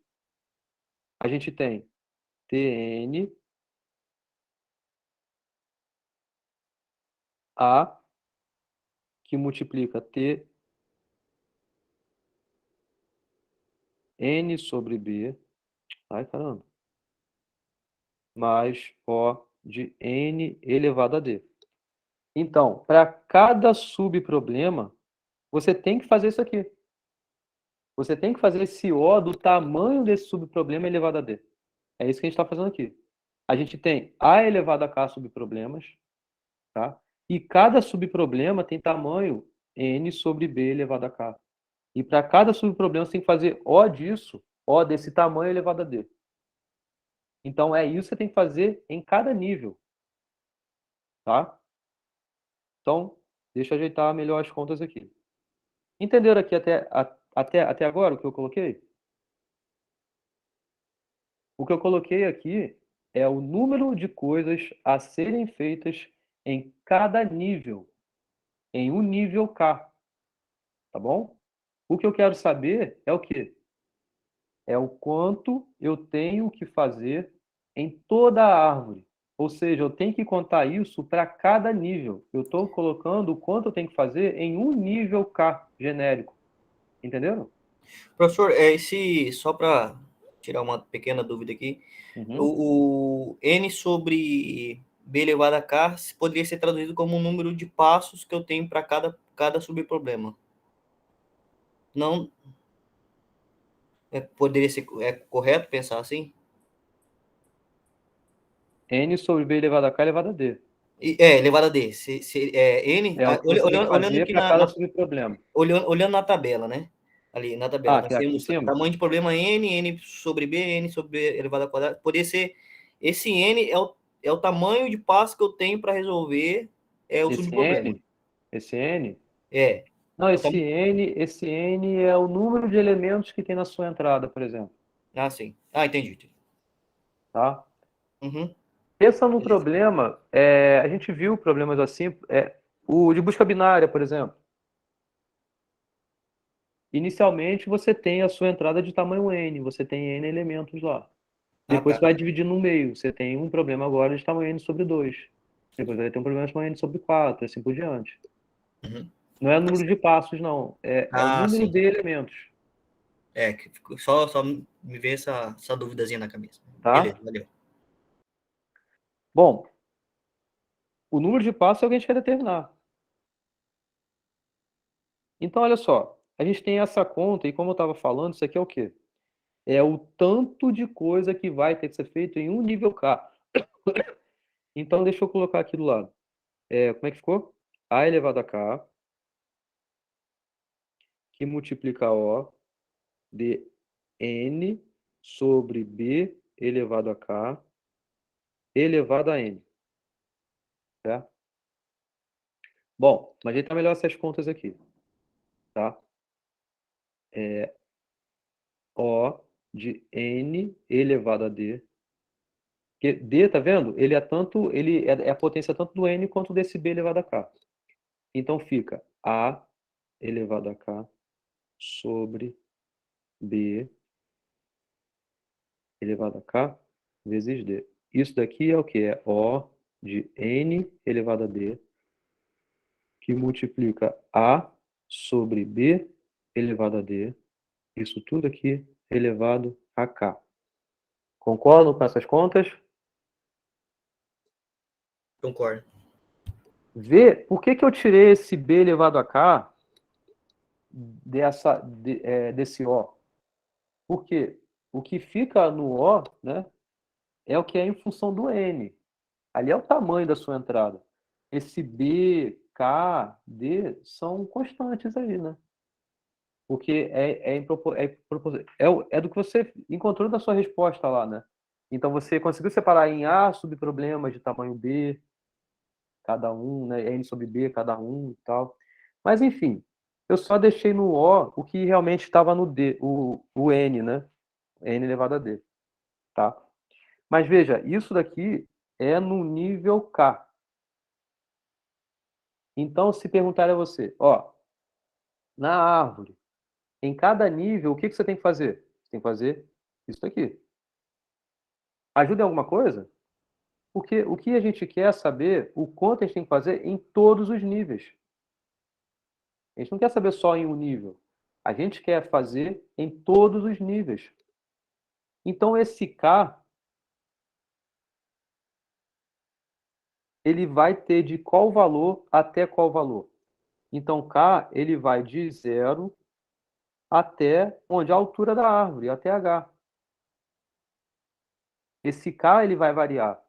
S1: a gente tem Tn A que multiplica T N sobre B, ai caramba, mais O de N elevado a D. Então, para cada subproblema, você tem que fazer isso aqui. Você tem que fazer esse O do tamanho desse subproblema elevado a D. É isso que a gente está fazendo aqui. A gente tem A elevado a K subproblemas, tá? E cada subproblema tem tamanho N sobre B elevado a K. E para cada subproblema você tem que fazer O disso, O desse tamanho elevado a D. Então é isso que você tem que fazer em cada nível. Tá? Então, deixa eu ajeitar melhor as contas aqui. Entenderam aqui até agora o que eu coloquei? O que eu coloquei aqui é o número de coisas a serem feitas em cada nível, em um nível K. Tá bom? O que eu quero saber é o quê? É o quanto eu tenho que fazer em toda a árvore. Ou seja, eu tenho que contar isso para cada nível. Eu estou colocando o quanto eu tenho que fazer em um nível K genérico. Entenderam?
S4: Professor, só para tirar uma pequena dúvida aqui, o N sobre B elevado a K poderia ser traduzido como o número de passos que eu tenho para cada subproblema. Não poderia ser correto pensar assim?
S1: N sobre B elevado a K elevado a D.
S4: Elevado a D. N,
S1: É o que você tem que fazer para cada subproblema.
S4: Olhando na tabela, né? Ali na tabela, nós
S1: aqui em
S4: temos
S1: cima?
S4: tamanho de problema N sobre B, N sobre B elevado ao quadrado. Poderia ser, esse N é o tamanho de passo que eu tenho para resolver o subproblema.
S1: Esse N?
S4: É.
S1: Não, esse N é o número de elementos que tem na sua entrada, por exemplo.
S4: Ah, sim. Ah, entendi.
S1: Tá?
S4: Uhum.
S1: Pensa no problema, a gente viu problemas assim, o de busca binária, por exemplo. Inicialmente, você tem a sua entrada de tamanho n, você tem n elementos lá. Depois
S4: tá.
S1: você vai dividir no meio. Você tem um problema agora de tamanho n sobre 2. Depois vai ter um problema de tamanho n sobre 4, assim por diante.
S4: Uhum.
S1: Não é o número de passos, não. É o número
S4: Sim.
S1: de elementos,
S4: Que só me veio essa duvidazinha na cabeça.
S1: tá?
S4: Beleza, valeu.
S1: Bom, o número de passos é o que a gente quer determinar. Então, olha só. A gente tem essa conta, e como eu estava falando, isso aqui é o quê? É o tanto de coisa que vai ter que ser feito em um nível K. Então, deixa eu colocar aqui do lado. Como é que ficou? A elevado a K, que multiplica O de N sobre B elevado a K elevado a N. Certo? Bom, mas ajeitar melhor essas contas aqui. Tá? O de N elevado a D. Porque D, tá vendo? Ele é a potência tanto do N quanto desse B elevado a K. Então fica A elevado a K sobre B elevado a K vezes D. Isso daqui é o que? É O de N elevado a D, que multiplica A sobre B elevado a D. Isso tudo aqui elevado a K. Concordam com essas contas?
S4: Concordo.
S1: Vê por que eu tirei esse B elevado a K desse O. Porque o que fica no O, né, é o que é em função do N. Ali é o tamanho da sua entrada. Esse B, K, D são constantes aí, né? Porque é do que você encontrou da sua resposta lá, né? Então você conseguiu separar em A subproblemas de tamanho B, cada um, né? N sobre B, cada um e tal. Mas enfim, eu só deixei no O que realmente estava no D, o N, né? N elevado a D, tá? Mas veja, isso daqui é no nível K. Então, se perguntar a você, ó, na árvore, em cada nível, o que você tem que fazer? Você tem que fazer isso aqui. Ajuda em alguma coisa? Porque o que a gente quer é saber o quanto a gente tem que fazer em todos os níveis. A gente não quer saber só em um nível. A gente quer fazer em todos os níveis. Então, esse K, ele vai ter de qual valor até qual valor? Então, K, ele vai de 0 até onde? A altura da árvore, até H. Esse K, ele vai variar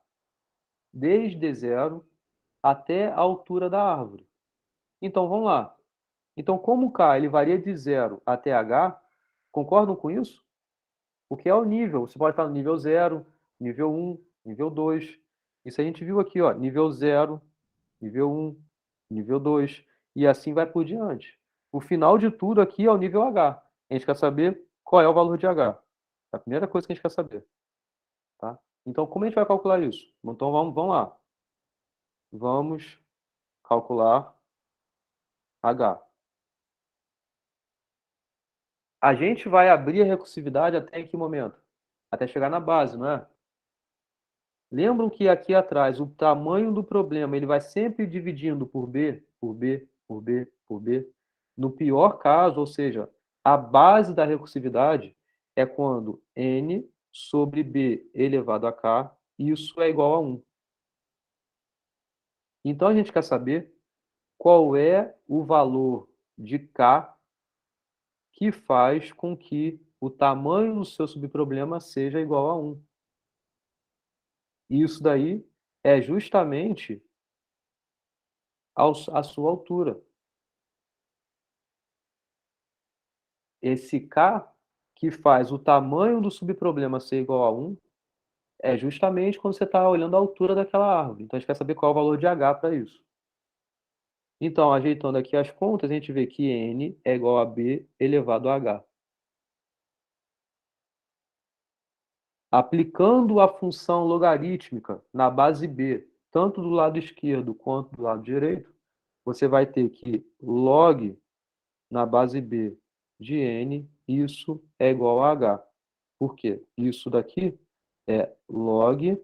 S1: desde 0 até a altura da árvore. Então, vamos lá. Então, como o K, ele varia de 0 até H, concordam com isso? O que é o nível? Você pode estar no nível 0, nível 1, nível 2. Isso a gente viu aqui, ó, nível 0, nível 1, nível 2, e assim vai por diante. O final de tudo aqui é o nível H. A gente quer saber qual é o valor de H. É a primeira coisa que a gente quer saber. Tá? Então, como a gente vai calcular isso? Então, vamos lá. Vamos calcular H. A gente vai abrir a recursividade até em que momento? Até chegar na base, não é? Lembram que aqui atrás o tamanho do problema ele vai sempre dividindo por B, por B, por B, por B. No pior caso, ou seja, a base da recursividade é quando n sobre b elevado a k, isso é igual a 1. Então a gente quer saber qual é o valor de k que faz com que o tamanho do seu subproblema seja igual a 1. E isso daí é justamente a sua altura. Esse K que faz o tamanho do subproblema ser igual a 1 é justamente quando você está olhando a altura daquela árvore. Então a gente quer saber qual é o valor de H para isso. Então, ajeitando aqui as contas, a gente vê que N é igual a B elevado a H. Aplicando a função logarítmica na base B, tanto do lado esquerdo quanto do lado direito, você vai ter que log na base B de N, isso é igual a H. Por quê? Isso daqui é log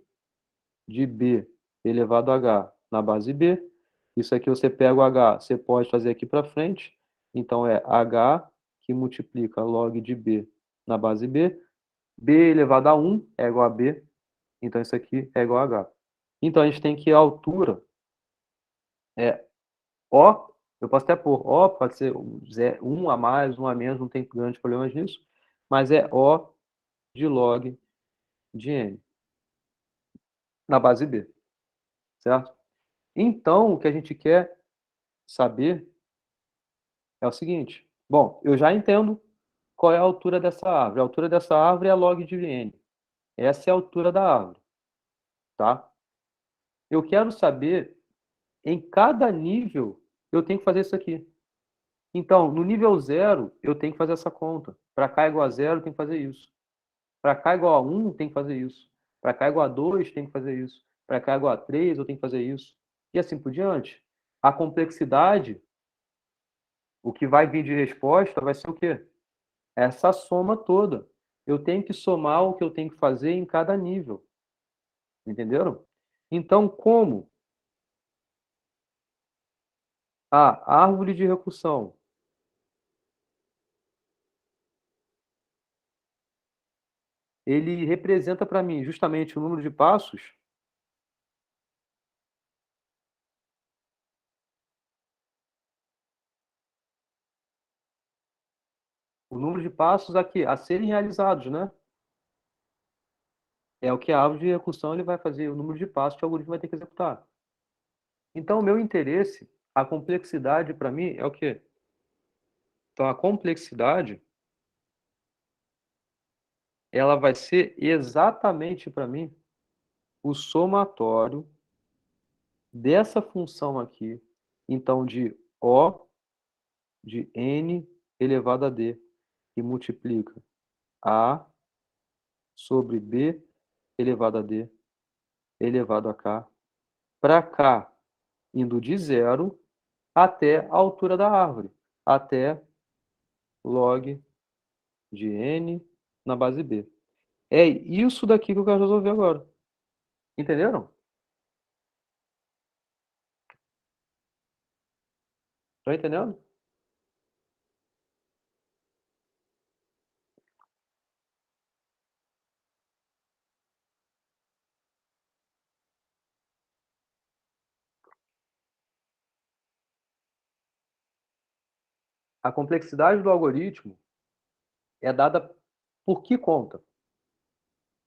S1: de B elevado a H na base B. Isso aqui você pega o H, você pode fazer aqui para frente. Então é H que multiplica log de B na base B. B elevado a 1 é igual a B. Então isso aqui é igual a H. Então a gente tem que a altura é O, eu posso até pôr O, pode ser um a mais, um a menos, não tem grandes problemas nisso, mas é O de log de N na base B, certo? Então, o que a gente quer saber é o seguinte: bom, eu já entendo qual é a altura dessa árvore. A altura dessa árvore é log de N. Essa é a altura da árvore, tá? Eu quero saber, em cada nível, eu tenho que fazer isso aqui. Então, no nível 0, eu tenho que fazer essa conta. Para cá igual a 0, eu tenho que fazer isso. Para cá igual a 1, tem que fazer isso. Para cá igual a 2, tem que fazer isso. Para cá igual a 3, eu tenho que fazer isso. E assim por diante. A complexidade, o que vai vir de resposta vai ser o quê? Essa soma toda. Eu tenho que somar o que eu tenho que fazer em cada nível. Entenderam? Então, como a árvore de recursão ele representa para mim justamente o número de passos, o número de passos aqui a serem realizados, né? É o que a árvore de recursão ele vai fazer, o número de passos que o algoritmo vai ter que executar. Então, o meu interesse, a complexidade para mim é o quê? Então, a complexidade, ela vai ser exatamente para mim o somatório dessa função aqui, então de O de N elevado a D, que multiplica A sobre B elevado a D elevado a K, para K indo de 0 até a altura da árvore, até log de N na base B. É isso daqui que eu quero resolver agora. Entenderam? Estão entendendo? A complexidade do algoritmo é dada por que conta?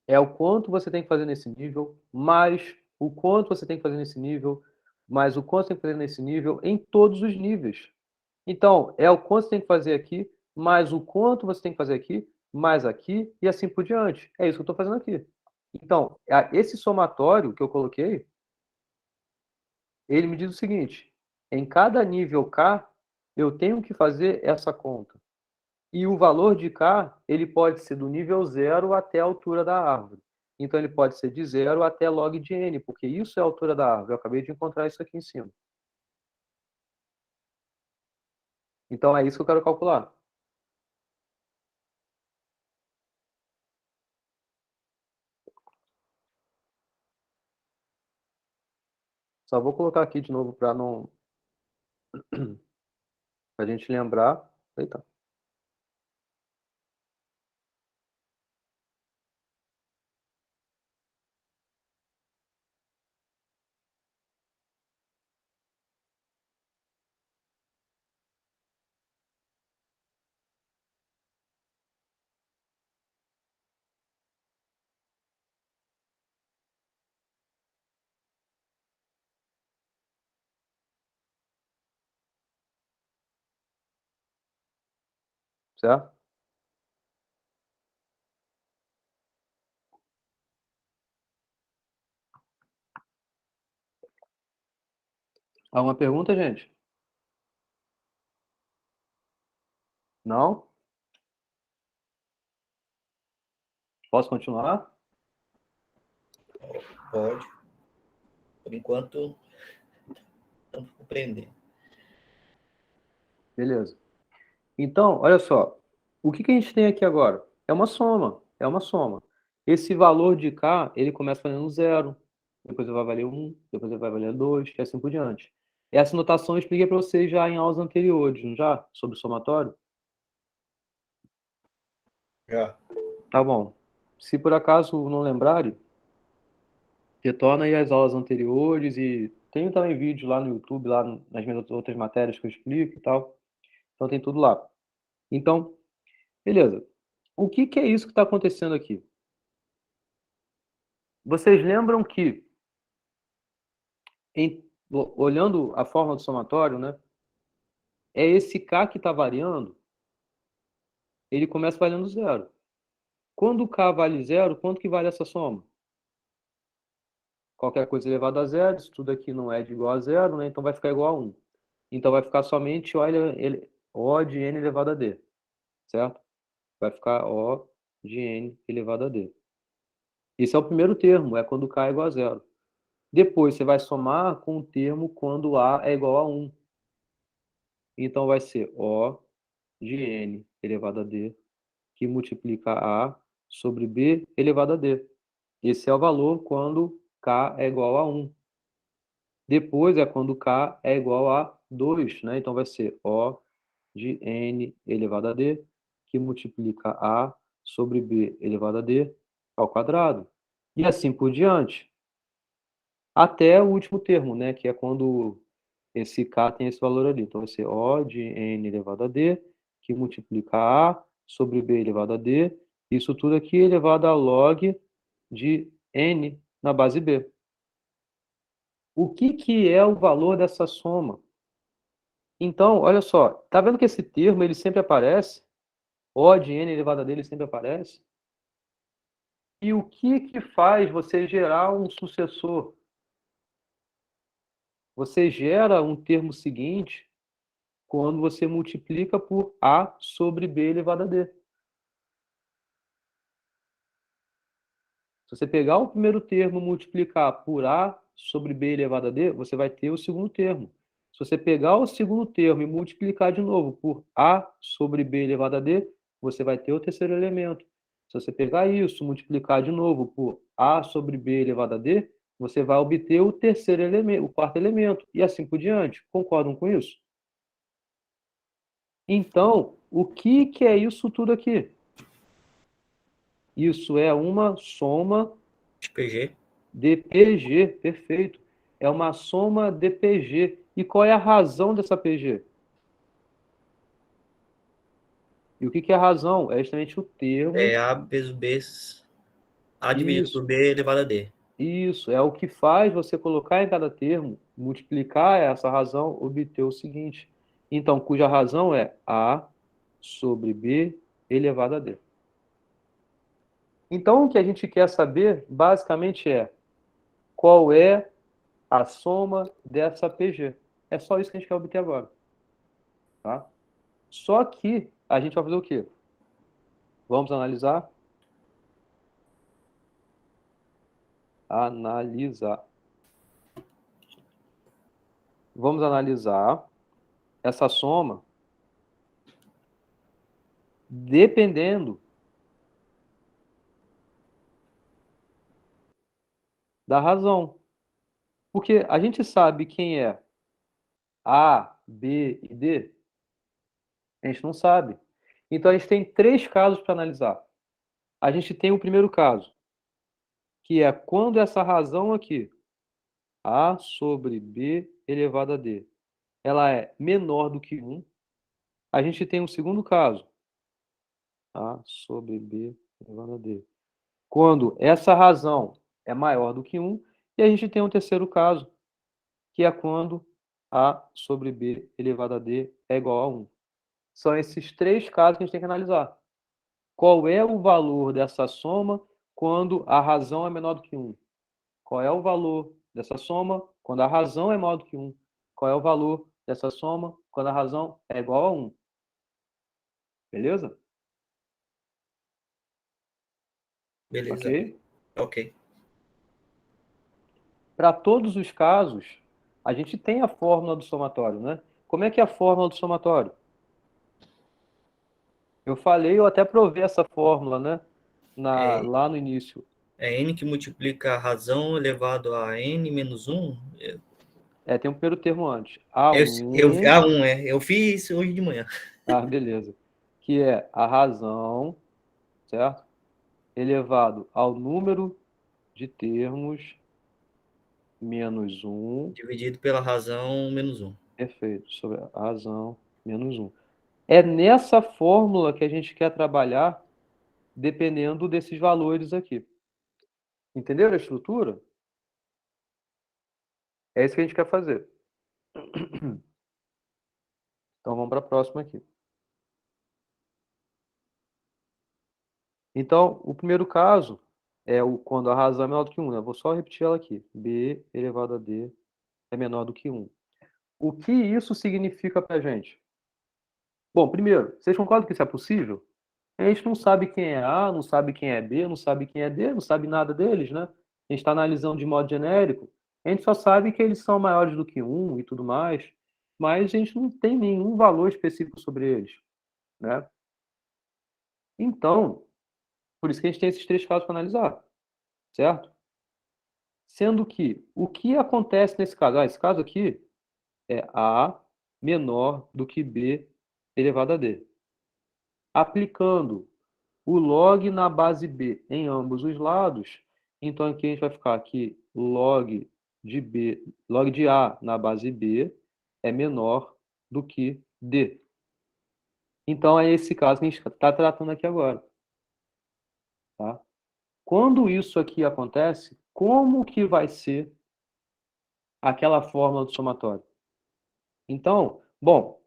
S1: É o quanto você tem que fazer nesse nível, mais o quanto você tem que fazer nesse nível, mais o quanto você tem que fazer nesse nível, em todos os níveis. Então, é o quanto você tem que fazer aqui, mais o quanto você tem que fazer aqui, mais aqui, e assim por diante. É isso que eu estou fazendo aqui. Então, esse somatório que eu coloquei, ele me diz o seguinte: em cada nível K, eu tenho que fazer essa conta. E o valor de K, ele pode ser do nível 0 até a altura da árvore. Então, ele pode ser de 0 até log de N, porque isso é a altura da árvore. Eu acabei de encontrar isso aqui em cima. Então, é isso que eu quero calcular. Só vou colocar aqui de novo para não... a gente lembrar. Eita. Certo? Alguma pergunta, gente? Não? Posso continuar?
S4: Pode. Por enquanto, estamos compreendendo.
S1: Beleza. Então, olha só, o que a gente tem aqui agora? É uma soma, é uma soma. Esse valor de K, ele começa valendo 0, depois ele vai valer 1, depois ele vai valer 2, e assim por diante. Essa notação eu expliquei para vocês já em aulas anteriores, não já? Sobre o somatório?
S2: Já.
S1: Tá bom. Se por acaso não lembrarem, retorna aí as aulas anteriores e tem também vídeo lá no YouTube, lá nas minhas outras matérias que eu explico e tal. Então tem tudo lá. Então, beleza. O que é isso que está acontecendo aqui? Vocês lembram que, olhando a forma do somatório, né, é esse K que está variando, ele começa valendo 0. Quando o K vale 0, quanto que vale essa soma? Qualquer coisa elevado a 0, isso tudo aqui não é de igual a 0, né, então vai ficar igual a 1. Então vai ficar somente O de n elevado a d, certo? Vai ficar O de n elevado a d. Esse é o primeiro termo, é quando K é igual a 0. Depois você vai somar com o termo quando A é igual a 1. Então vai ser O de n elevado a d, que multiplica A sobre B elevado a d. Esse é o valor quando K é igual a 1. Depois é quando K é igual a 2, né? Então vai ser O de n elevado a d, que multiplica A sobre B elevado a d ao quadrado. E assim por diante, até o último termo, né? Que é quando esse K tem esse valor ali. Então vai ser O de n elevado a d, que multiplica A sobre B elevado a d. Isso tudo aqui elevado a log de n na base B. O que é o valor dessa soma? Então, olha só, tá vendo que esse termo ele sempre aparece? O de n elevado a d ele sempre aparece? E o que faz você gerar um sucessor? Você gera um termo seguinte quando você multiplica por A sobre B elevado a D. Se você pegar o primeiro termo e multiplicar por A sobre B elevado a D, você vai ter o segundo termo. Se você pegar o segundo termo e multiplicar de novo por A sobre B elevado a D, você vai ter o terceiro elemento. Se você pegar isso, multiplicar de novo por A sobre B elevado a D, você vai obter o terceiro elemento, o quarto elemento, e assim por diante. Concordam com isso? Então, o que é isso tudo aqui? Isso é uma soma
S4: PG.
S1: DPG, perfeito. É uma soma DPG. E qual é a razão dessa PG? E o que é a razão? É justamente o termo.
S4: É A vezes B, A dividido por
S1: Isso,
S4: B elevado a D.
S1: isso. É o que faz você colocar em cada termo, multiplicar essa razão, obter o seguinte. Então, cuja razão é A sobre B elevado a D. Então, o que a gente quer saber, basicamente, é qual é a soma dessa PG. É só isso que a gente quer obter agora. Tá? Só que a gente vai fazer o quê? Vamos analisar? Analisar. Vamos analisar essa soma dependendo da razão. Porque a gente sabe quem é A, B e D? A gente não sabe. Então a gente tem três casos para analisar. A gente tem o primeiro caso, que é quando essa razão aqui, A sobre B elevado a D, ela é menor do que 1. A gente tem um segundo caso, A sobre B elevado a D, quando essa razão é maior do que 1. E a gente tem um terceiro caso, que é quando A sobre B elevado a D é igual a 1. São esses três casos que a gente tem que analisar. Qual é o valor dessa soma quando a razão é menor do que 1? Qual é o valor dessa soma quando a razão é maior do que 1? Qual é o valor dessa soma quando a razão é igual a 1? Beleza?
S4: Beleza.
S1: Ok?
S4: Ok.
S1: Para todos os casos, a gente tem a fórmula do somatório, né? Como é que é a fórmula do somatório? Eu falei, eu até provei essa fórmula, né?
S4: É,
S1: Lá no início.
S4: é n que multiplica a razão elevado a n menos 1?
S1: Tem um primeiro termo antes.
S4: Eu,
S1: A1,
S4: A1, eu fiz isso hoje de manhã.
S1: beleza. Que é a razão, certo? Elevado ao número de termos menos 1,
S4: Dividido pela razão menos 1.
S1: perfeito, sobre a razão menos 1. É nessa fórmula que a gente quer trabalhar, dependendo desses valores aqui. Entenderam a estrutura? É isso que a gente quer fazer. Então vamos para a próxima aqui. Então, o primeiro caso é quando a razão é menor do que 1, né? Eu vou só repetir ela aqui. B elevado a D é menor do que 1. O que isso significa para a gente? Bom, primeiro, vocês concordam que isso é possível? A gente não sabe quem é A, não sabe quem é B, não sabe quem é D, não sabe nada deles, né? A gente está analisando de modo genérico. A gente só sabe que eles são maiores do que 1 e tudo mais, mas a gente não tem nenhum valor específico sobre eles, né? Então, por isso que a gente tem esses três casos para analisar, certo? Sendo que o que acontece nesse caso? Esse caso aqui é A menor do que B elevado a D. Aplicando o log na base B em ambos os lados, então aqui a gente vai ficar aqui log de A na base B é menor do que D. Então é esse caso que a gente está tratando aqui agora. Tá? Quando isso aqui acontece, como que vai ser aquela fórmula do somatório? Então, bom,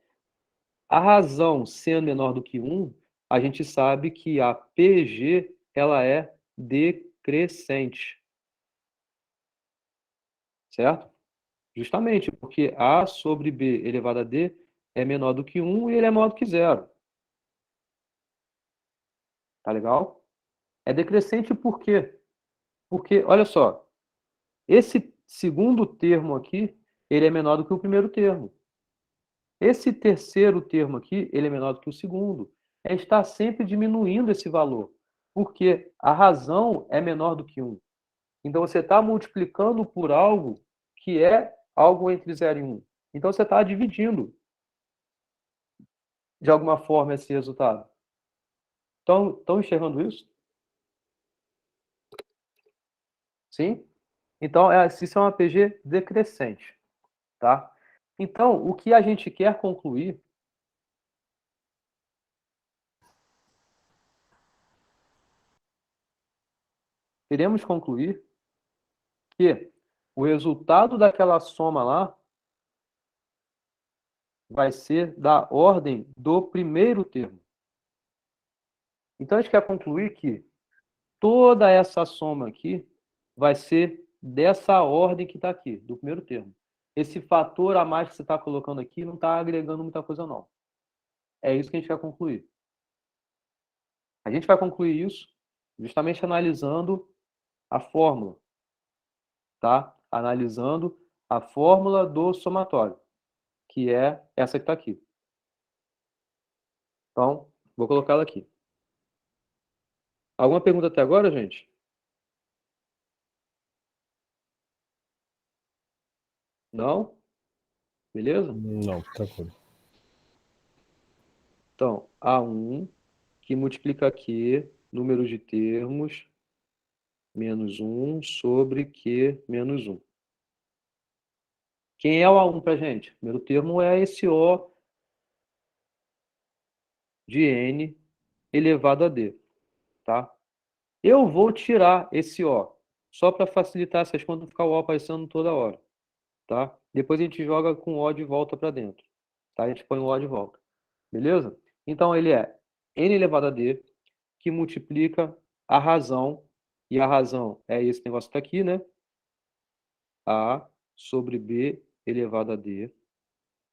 S1: a razão sendo menor do que 1, a gente sabe que a PG ela é decrescente, certo? Justamente porque A sobre B elevado a D é menor do que 1 e ele é maior do que zero. Tá legal? É decrescente por quê? Porque, olha só, esse segundo termo aqui, ele é menor do que o primeiro termo. Esse terceiro termo aqui, ele é menor do que o segundo. Está sempre diminuindo esse valor, porque a razão é menor do que 1. Então, você está multiplicando por algo que é algo entre 0 e 1. Então, você está dividindo, de alguma forma, esse resultado. Estão enxergando isso? Sim? Então, isso é uma PG decrescente. Tá? Então, o que a gente quer concluir queremos concluir que o resultado daquela soma lá vai ser da ordem do primeiro termo. Então, a gente quer concluir que toda essa soma aqui vai ser dessa ordem que está aqui, do primeiro termo. Esse fator a mais que você está colocando aqui não está agregando muita coisa, não. É isso que a gente quer concluir. A gente vai concluir isso justamente analisando a fórmula, tá? Analisando a fórmula do somatório, que é essa que está aqui. Então, vou colocá-la aqui. Alguma pergunta até agora, gente? Não? Beleza?
S3: Não, tranquilo.
S1: Então, A1, que multiplica aqui, número de termos, menos 1 sobre Q menos 1. Quem é o A1 para a gente? O primeiro termo é esse O de N elevado a D. Tá? Eu vou tirar esse O, só para facilitar essas contas, não ficar o O aparecendo toda hora. Tá? Depois a gente joga com o O de volta para dentro. Tá? A gente põe o O de volta. Beleza? Então, ele é N elevado a D, que multiplica a razão, e a razão é esse negócio que está aqui, né? A sobre B elevado a D,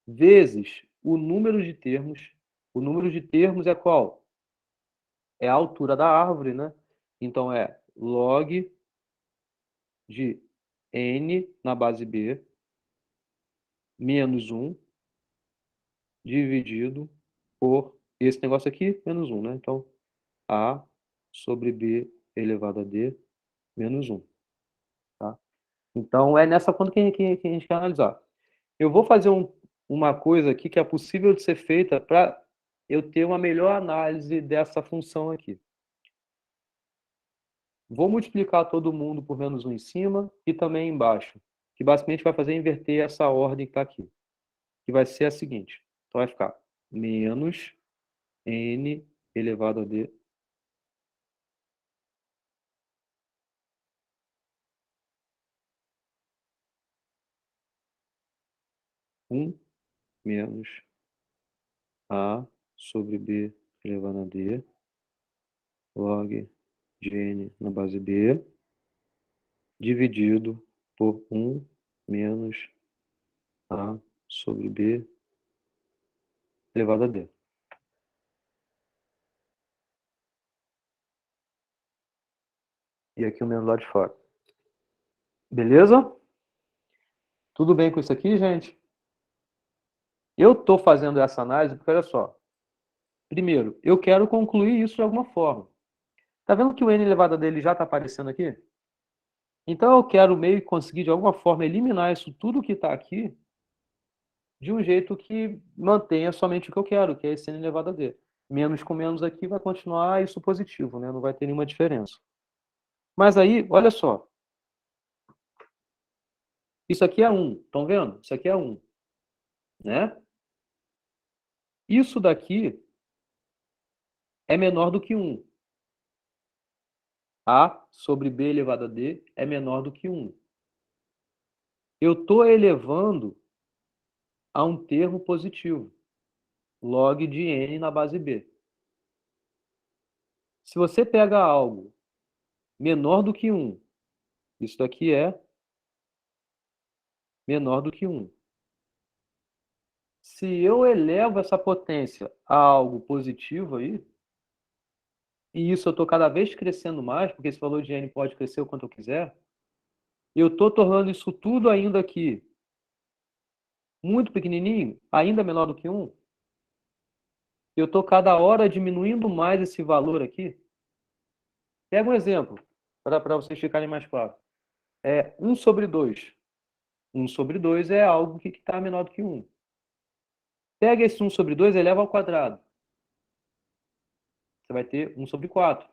S1: vezes o número de termos. O número de termos é qual? É a altura da árvore, né? Então, é log de N na base B menos 1 dividido por esse negócio aqui, menos 1, né? Então, A sobre B elevado a D menos 1. Tá? Então, é nessa conta que a gente quer analisar. Eu vou fazer uma coisa aqui que é possível de ser feita para eu ter uma melhor análise dessa função aqui. Vou multiplicar todo mundo por menos 1 em cima e também embaixo, que basicamente vai fazer inverter essa ordem que está aqui, que vai ser a seguinte. Então, vai ficar menos n elevado a d 1 menos a sobre b elevado a d log de n na base b dividido por 1 menos a sobre b elevado a d. E aqui o menos lá de fora. Beleza? Tudo bem com isso aqui, gente? Eu estou fazendo essa análise porque, olha só. Primeiro, eu quero concluir isso de alguma forma. Tá vendo que o n elevado a dele já está aparecendo aqui? Então eu quero meio que conseguir, de alguma forma, eliminar isso tudo que está aqui de um jeito que mantenha somente o que eu quero, que é esse n elevado a d. Menos com menos aqui vai continuar isso positivo, né? Não vai ter nenhuma diferença. Mas aí, olha só. Isso aqui é 1. Estão vendo? Isso aqui é 1. Né? Isso daqui é menor do que 1. A sobre B elevado a D é menor do que 1. Eu estou elevando a um termo positivo. Log de n na base B. Se você pega algo menor do que 1, isso daqui é menor do que 1. Se eu elevo essa potência a algo positivo aí, e isso eu estou cada vez crescendo mais, porque esse valor de n pode crescer o quanto eu quiser, eu estou tornando isso tudo ainda aqui muito pequenininho, ainda menor do que 1. Eu estou cada hora diminuindo mais esse valor aqui. Pega um exemplo, para vocês ficarem mais claros. É 1 sobre 2. 1 sobre 2 é algo que está menor do que 1. Pega esse 1 sobre 2 e eleva ao quadrado. Você vai ter 1 sobre 4,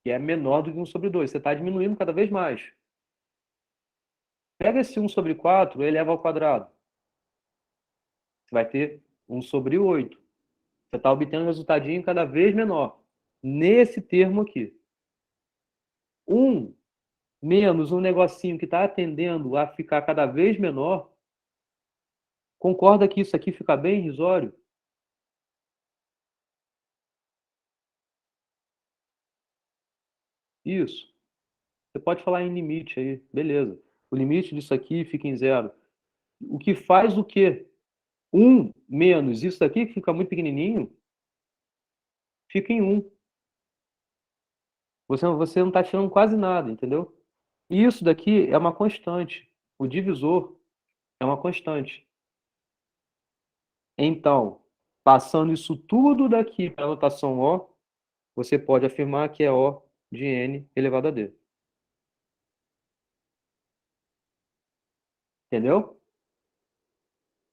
S1: que é menor do que 1 sobre 2. Você está diminuindo cada vez mais. Pega esse 1 sobre 4 e eleva ao quadrado. Você vai ter 1 sobre 8. Você está obtendo um resultadinho cada vez menor. Nesse termo aqui. 1 menos um negocinho que está tendendo a ficar cada vez menor. Concorda que isso aqui fica bem irrisório? Isso. Você pode falar em limite aí, beleza. O limite disso aqui fica em 0. O que faz o quê? 1 menos isso daqui, que fica muito pequenininho, fica em 1. Você não está tirando quase nada, entendeu? E isso daqui é uma constante. O divisor é uma constante. Então, passando isso tudo daqui para a notação O, você pode afirmar que é O de n elevado a d. Entendeu?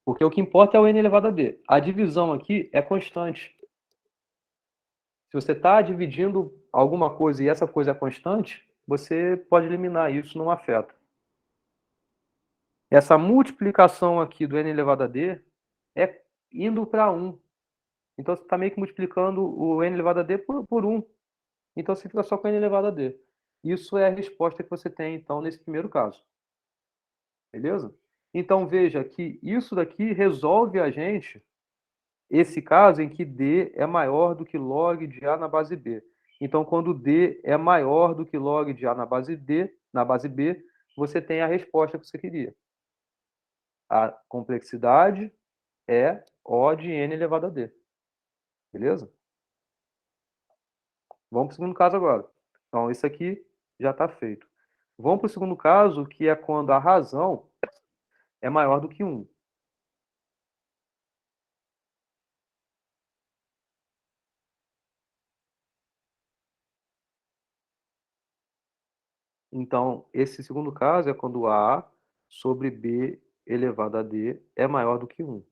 S1: Porque o que importa é o n elevado a d. A divisão aqui é constante. Se você está dividindo alguma coisa e essa coisa é constante, você pode eliminar isso, não afeta. Essa multiplicação aqui do n elevado a d é indo para 1. Então você está meio que multiplicando o n elevado a d por 1. Então você fica só com n elevado a d. Isso é a resposta que você tem, então, nesse primeiro caso. Beleza? Então veja que isso daqui resolve a gente esse caso em que D é maior do que log de A na base B. Então, quando D é maior do que log de A na base B, você tem a resposta que você queria. A complexidade é O de n elevado a D. Beleza? Vamos para o segundo caso agora. Então, isso aqui já está feito. Vamos para o segundo caso, que é quando a razão é maior do que 1. Então, esse segundo caso é quando A sobre B elevado a D é maior do que 1.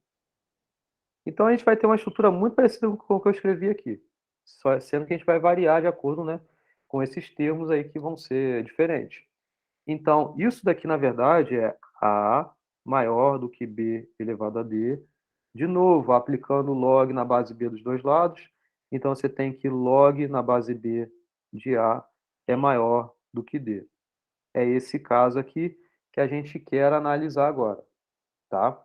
S1: Então, a gente vai ter uma estrutura muito parecida com o que eu escrevi aqui, só sendo que a gente vai variar de acordo, né, com esses termos aí que vão ser diferentes. Então, isso daqui, na verdade, é A maior do que B elevado a D. De novo, aplicando log na base B dos dois lados. Então, você tem que log na base B de A é maior do que D. É esse caso aqui que a gente quer analisar agora, tá?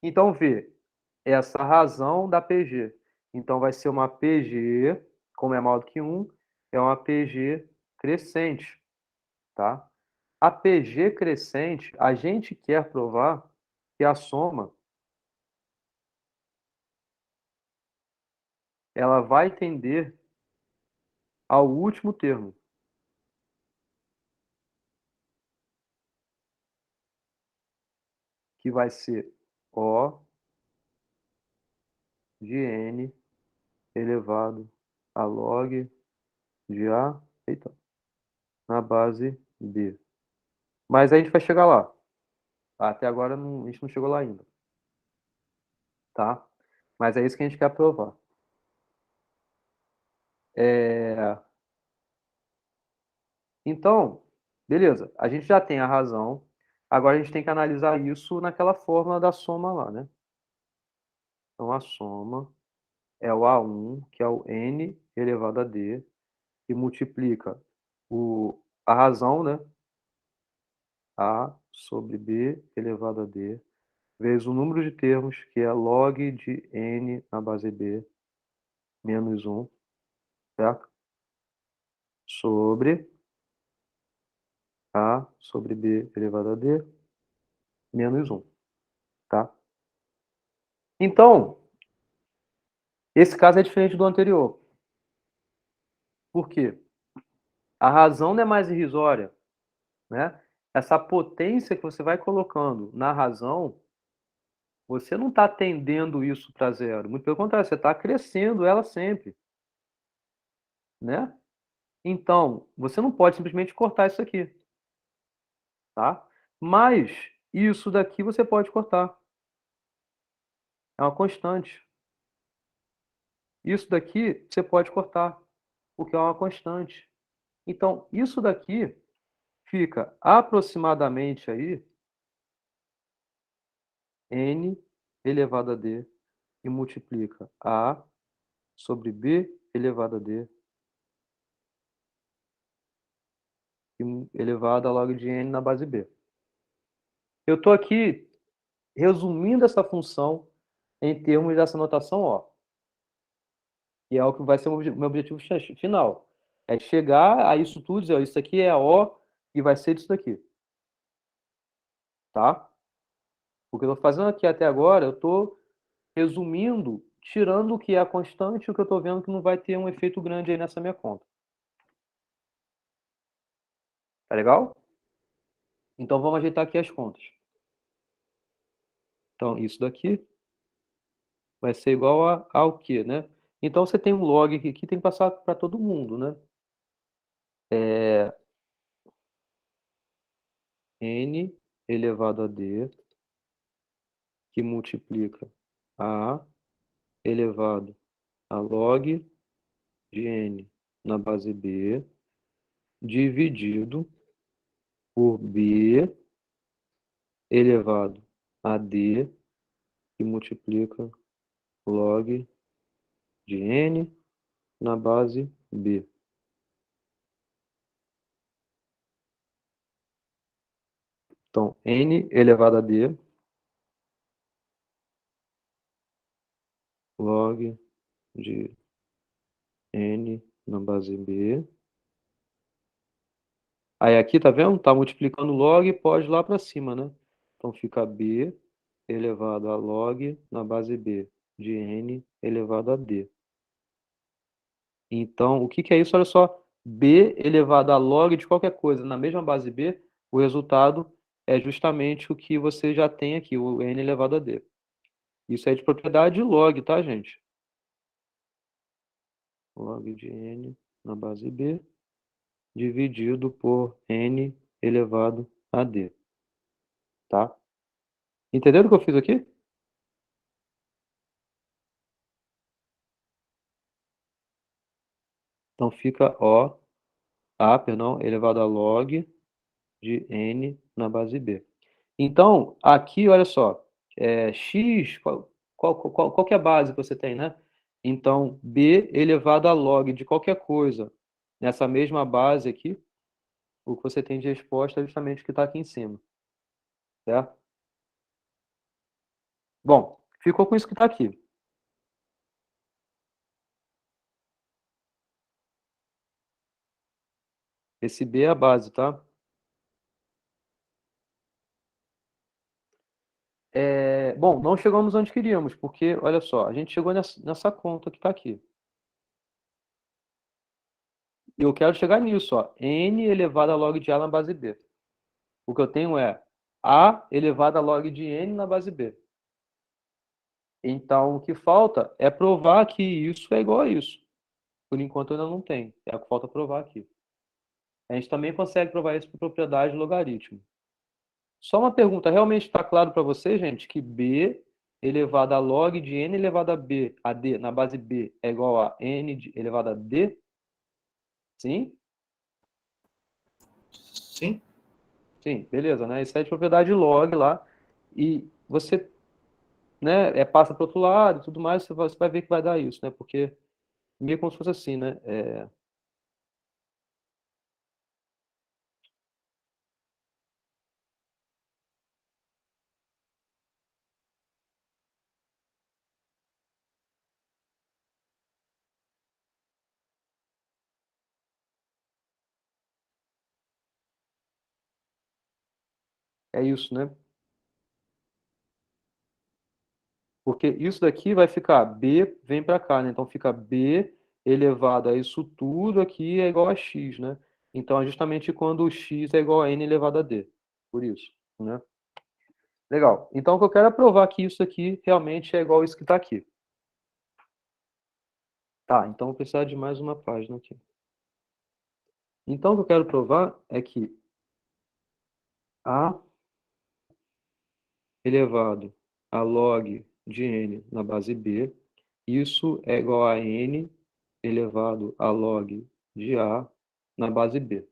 S1: Então, vê, essa razão da PG. Então, vai ser uma PG, como é maior do que 1, é uma PG crescente, tá? A PG crescente, a gente quer provar que a soma ela vai tender ao último termo, que vai ser O de N elevado a log de A, eita, na base B. Mas a gente vai chegar lá. Até agora a gente não chegou lá ainda, tá? Mas é isso que a gente quer provar. Então, beleza, a gente já tem a razão. Agora a gente tem que analisar isso naquela fórmula da soma lá, né? Então a soma é o A1, que é o N elevado a D, que multiplica a razão, né? A sobre B elevado a D, vezes o número de termos, que é log de N na base B, menos 1, certo? Sobre A sobre B elevado a D, menos 1, tá? Então, esse caso é diferente do anterior. Por quê? A razão não é mais irrisória, né? Essa potência que você vai colocando na razão, você não está tendendo isso para zero. Muito pelo contrário, você está crescendo ela sempre, né? Então, você não pode simplesmente cortar isso aqui, tá? Mas isso daqui você pode cortar. É uma constante. Isso daqui você pode cortar, porque é uma constante. Então, isso daqui fica aproximadamente aí n elevado a d e multiplica a sobre b elevado a d elevado a log de n na base b. Eu estou aqui resumindo essa função em termos dessa notação O, que é o que vai ser o meu objetivo final. É chegar a isso tudo, dizer, ó, isso aqui é O e vai ser isso daqui. Tá? O que eu estou fazendo aqui até agora, eu estou resumindo, tirando o que é a constante, o que eu estou vendo que não vai ter um efeito grande aí nessa minha conta. Tá legal? Então vamos ajeitar aqui as contas. Então, isso daqui vai ser igual ao quê, né? Então você tem um log aqui que tem que passar para todo mundo, né? N elevado a D, que multiplica a elevado a log de N na base B, dividido por B elevado a D, que multiplica log de N na base B. Então, N elevado a D, log de N na base B. Aí aqui, tá vendo? Tá multiplicando log e pode ir lá para cima, né? Então fica B elevado a log na base B de N elevado a D. Então, o que que é isso? Olha só, B elevado a log de qualquer coisa na mesma base B, o resultado é justamente o que você já tem aqui, o N elevado a D. Isso é de propriedade de log, tá, gente? Log de N na base B dividido por n elevado a d. Tá? Entenderam o que eu fiz aqui? Então fica perdão, elevado a log de n na base b. Então, aqui, olha só, x, qual que é a base que você tem, né? Então, b elevado a log de qualquer coisa nessa mesma base aqui, o que você tem de resposta é justamente o que está aqui em cima, certo? Bom, ficou com isso que está aqui. Esse b é a base, tá? Bom, não chegamos onde queríamos, porque, olha só, a gente chegou nessa conta que está aqui. E eu quero chegar nisso, ó, n elevado a log de A na base B. O que eu tenho é A elevado a log de n na base B. Então, o que falta é provar que isso é igual a isso. Por enquanto, eu ainda não tenho. É o que falta provar aqui. A gente também consegue provar isso por propriedade de logaritmo. Só uma pergunta, realmente está claro para você, gente, que b elevado a log de n elevado a d na base b é igual a n elevado a d? Sim?
S4: Sim?
S1: Sim, beleza, né? Isso é de propriedade log lá. E você, né, passa para o outro lado e tudo mais, você vai ver que vai dar isso, né? Porque meio como se fosse assim, né? É isso, né? Porque isso daqui vai ficar b, vem para cá, né? Então fica b elevado a isso tudo aqui é igual a x, né? Então é justamente quando o x é igual a n elevado a d. Por isso, né? Legal. Então o que eu quero é provar que isso aqui realmente é igual a isso que está aqui. Tá, então eu vou precisar de mais uma página aqui. Então o que eu quero provar é que a elevado a log de n na base b, isso é igual a n elevado a log de a na base b,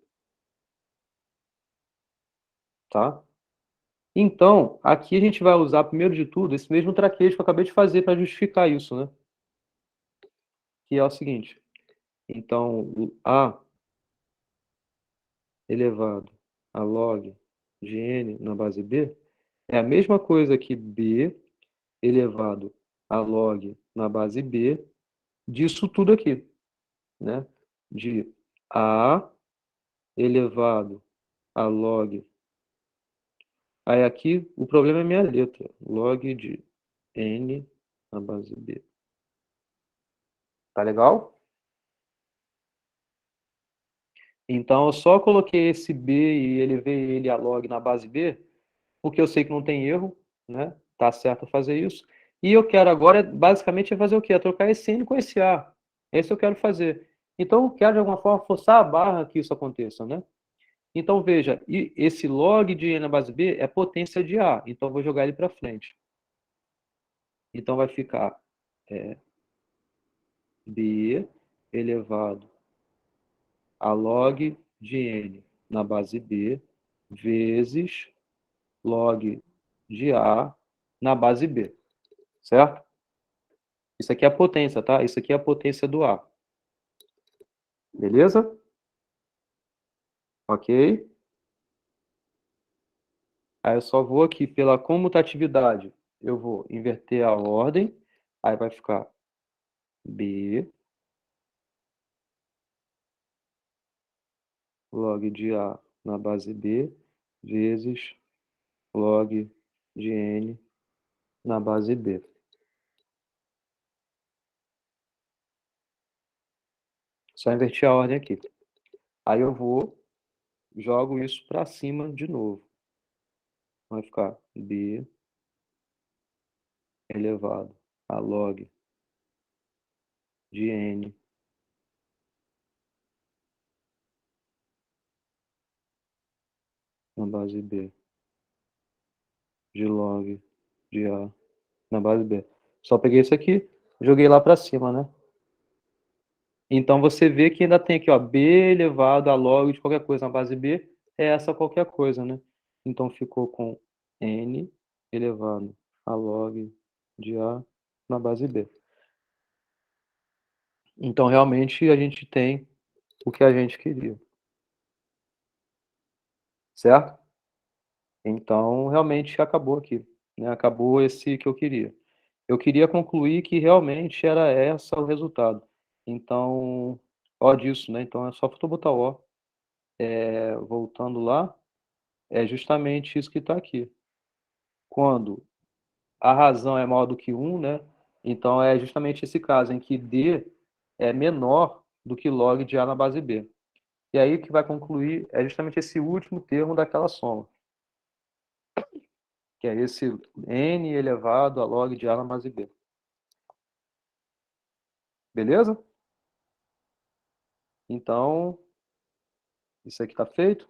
S1: tá? Então, aqui a gente vai usar, primeiro de tudo, esse mesmo traquejo que eu acabei de fazer para justificar isso, né? Que é o seguinte. Então, o a elevado a log de n na base b é a mesma coisa que b elevado a log na base b disso tudo aqui, né? De a elevado a log. Aí aqui o problema é minha letra. Log de n na base b. Tá legal? Então eu só coloquei esse b e elevei ele a log na base b, porque eu sei que não tem erro, né? Tá certo fazer isso. E eu quero agora, basicamente, é fazer o quê? É trocar esse n com esse a. É isso que eu quero fazer. Então eu quero, de alguma forma, forçar a barra que isso aconteça, né? Então, veja, esse log de n na base b é potência de A. Então, eu vou jogar ele para frente. Então, vai ficar b elevado a log de n na base b vezes log de A na base b. Certo? Isso aqui é a potência, tá? Isso aqui é a potência do A. Beleza? Ok? Aí eu só vou aqui pela comutatividade. Eu vou inverter a ordem. Aí vai ficar b log de A na base B vezes log de N na base B. Só inverter a ordem aqui. Aí eu jogo isso para cima de novo. Vai ficar B elevado a log de N na base B de log de A na base B. Só peguei isso aqui, joguei lá para cima, né? Então você vê que ainda tem aqui, ó, B elevado a log de qualquer coisa na base B, é essa qualquer coisa, né? Então ficou com N elevado a log de A na base B. Então realmente a gente tem o que a gente queria. Certo? Então realmente acabou aqui, né? Acabou esse que eu queria. Eu queria concluir que realmente era essa o resultado. Então, ó disso, né? Então é só botar ó. Voltando lá, é justamente isso que está aqui. Quando a razão é maior do que 1, né? Então é justamente esse caso em que D é menor do que log de A na base B. E aí o que vai concluir é justamente esse último termo daquela soma, que é esse N elevado a log de A na base B. Beleza? Então, isso aqui está feito.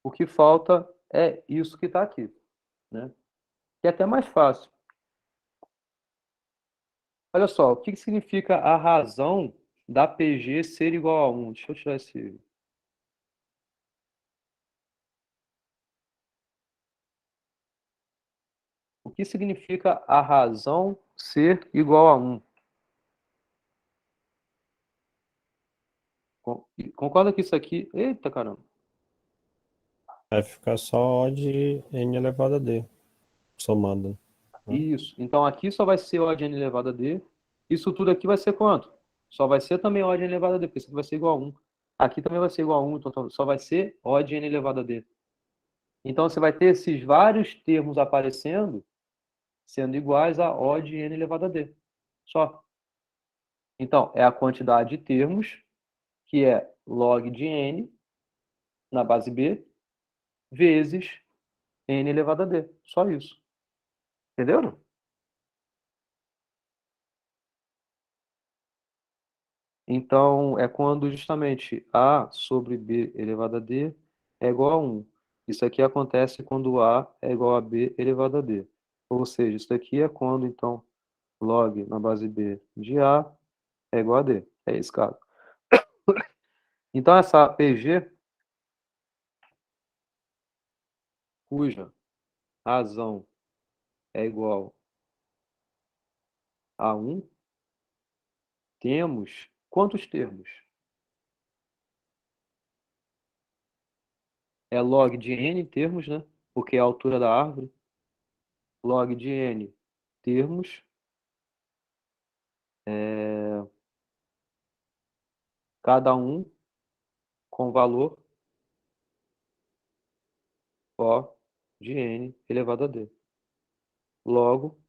S1: O que falta é isso que está aqui, né? Que é até mais fácil. Olha só, o que significa a razão da PG ser igual a 1? Deixa eu tirar esse... O que significa a razão ser igual a 1? Concorda que isso aqui... Eita, caramba.
S3: Vai ficar só O de N elevado a D, somando. Né?
S1: Isso. Então aqui só vai ser O de N elevado a D. Isso tudo aqui vai ser quanto? Só vai ser também O de N elevado a D, porque isso aqui vai ser igual a 1. Aqui também vai ser igual a 1, então só vai ser O de N elevado a D. Então você vai ter esses vários termos aparecendo sendo iguais a O de N elevado a D. Só. Então, é a quantidade de termos, que é log de N na base B, vezes N elevado a D. Só isso. Entendeu? Então, é quando justamente A sobre B elevado a D é igual a 1. Isso aqui acontece quando A é igual a B elevado a D. Ou seja, isso aqui é quando, então, log na base B de A é igual a D. É esse caso. Então, essa PG, cuja razão é igual a 1, temos quantos termos? É log de n termos, né? Porque é a altura da árvore. Log de n termos. Cada um com valor O de n elevado a d. Logo,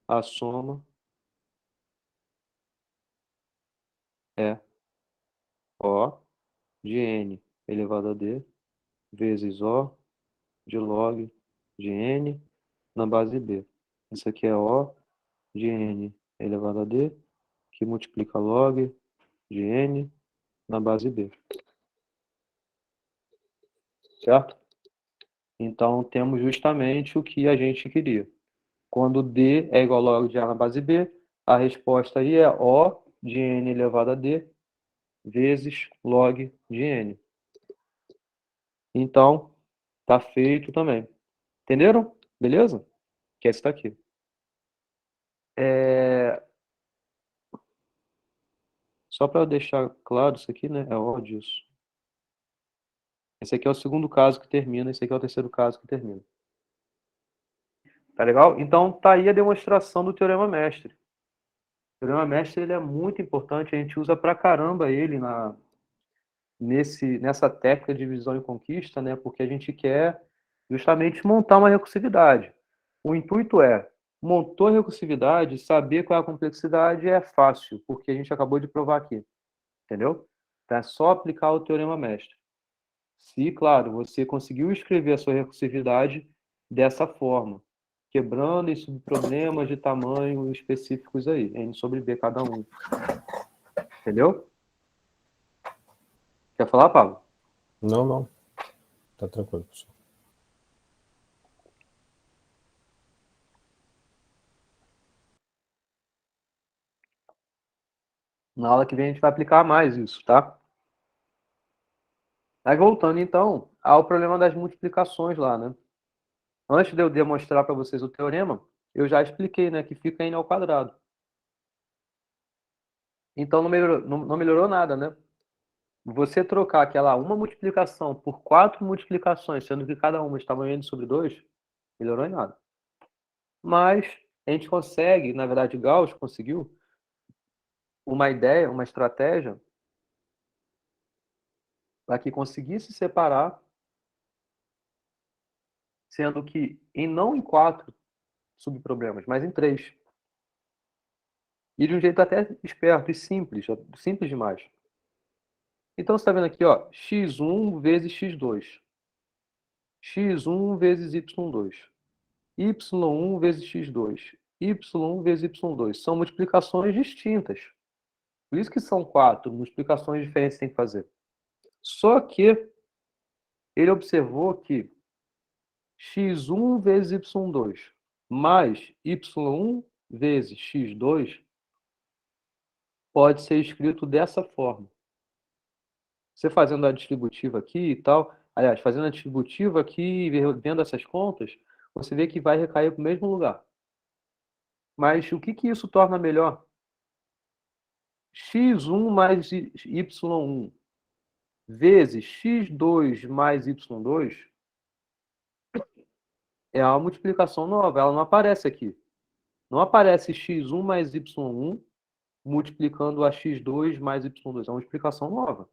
S1: a soma é O de n elevado a d vezes O de log de n na base b. Isso aqui é O de n elevado a d, que multiplica log de n na base b. Certo? Então, temos justamente o que a gente queria. Quando D é igual a log de A na base B, a resposta aí é O de n elevado a D vezes log de n. Então, tá feito também. Entenderam? Beleza? Que esse está aqui. Só para deixar claro isso aqui, né? É O disso. Esse aqui é o segundo caso que termina, esse aqui é o terceiro caso que termina. Tá legal? Então, tá aí a demonstração do teorema mestre. O teorema mestre ele é muito importante, a gente usa pra caramba ele nessa técnica de divisão e conquista, né? Porque a gente quer justamente montar uma recursividade. O intuito é, montou a recursividade, saber qual é a complexidade é fácil, porque a gente acabou de provar aqui. Entendeu? Então é só aplicar o teorema mestre. Se, claro, você conseguiu escrever a sua recursividade dessa forma, quebrando em subproblemas de tamanho específicos aí, n sobre b cada um. Entendeu? Quer falar, Pablo?
S3: Não, não. Tá tranquilo, professor.
S1: Na aula que vem a gente vai aplicar mais isso, tá? Aí voltando então ao problema das multiplicações lá, né? Antes de eu demonstrar para vocês o teorema, eu já expliquei, né, que fica n ao quadrado. Então não melhorou nada, né? Você trocar aquela uma multiplicação por 4 multiplicações, sendo que cada uma estava n sobre 2, melhorou em nada. Mas a gente consegue, na verdade, Gauss conseguiu uma ideia, uma estratégia para que conseguisse separar, sendo que não em 4 subproblemas, mas em 3. E de um jeito até esperto e simples, simples demais. Então, você está vendo aqui, ó, x1 vezes x2. x1 vezes y2. y1 vezes x2. y1 vezes y2. São multiplicações distintas. Por isso que são 4 multiplicações diferentes que tem que fazer. Só que ele observou que x1 vezes y2 mais y1 vezes x2 pode ser escrito dessa forma. Você fazendo a distributiva aqui e tal, aliás, fazendo a distributiva aqui e vendo essas contas, você vê que vai recair para o mesmo lugar. Mas o que isso torna melhor? x1 mais y1 vezes x2 mais y2 é uma multiplicação nova, ela não aparece aqui. Não aparece x1 mais y1 multiplicando a x2 mais y2, é uma multiplicação nova.